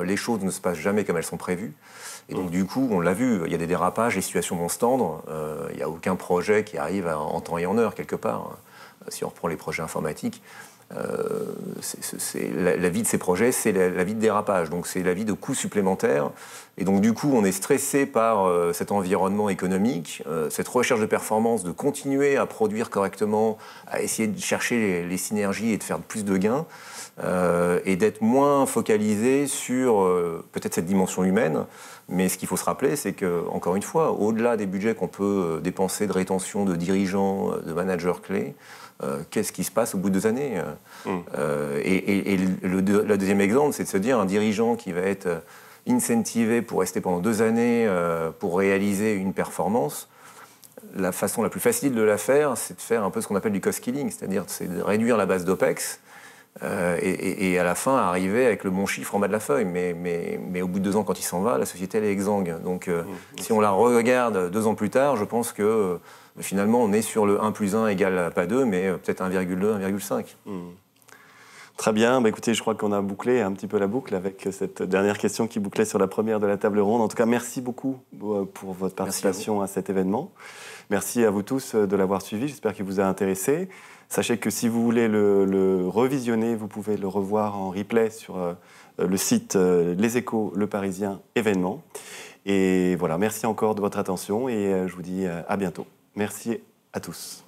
Speaker 4: les choses ne se passent jamais comme elles sont prévues. Et donc, du coup, on l'a vu, il y a des dérapages, les situations vont se tendre. Il n'y a aucun projet qui arrive en temps et en heure, quelque part. Si on reprend les projets informatiques, la vie de ces projets, c'est la vie de dérapage. Donc, c'est la vie de coûts supplémentaires. Et donc, du coup, on est stressé par cet environnement économique, cette recherche de performance, de continuer à produire correctement, à essayer de chercher les synergies et de faire plus de gains. Et d'être moins focalisé sur peut-être cette dimension humaine. Mais ce qu'il faut se rappeler, c'est que, encore une fois, au-delà des budgets qu'on peut dépenser de rétention de dirigeants, de managers clés, qu'est-ce qui se passe au bout de 2 années Et le deuxième exemple, c'est de se dire un dirigeant qui va être incentivé pour rester pendant 2 années pour réaliser une performance. La façon la plus facile de la faire, c'est de faire un peu ce qu'on appelle du cost killing, c'est-à-dire c'est de réduire la base d'OPEX et à la fin arriver avec le bon chiffre en bas de la feuille. Mais au bout de 2 ans, quand il s'en va, la société elle est exsangue. Donc si on la regarde 2 ans plus tard, je pense que finalement on est sur le 1 + 1 égale pas 2, mais peut-être 1,2, 1,5.
Speaker 1: Très bien, écoutez, je crois qu'on a bouclé un petit peu la boucle avec cette dernière question qui bouclait sur la première de la table ronde. En tout cas, merci beaucoup pour votre participation à cet événement. Merci à vous tous de l'avoir suivi, j'espère qu'il vous a intéressé. Sachez que si vous voulez le revisionner, vous pouvez le revoir en replay sur le site Les Échos, Le Parisien, événements. Et voilà, merci encore de votre attention et je vous dis à bientôt. Merci à tous.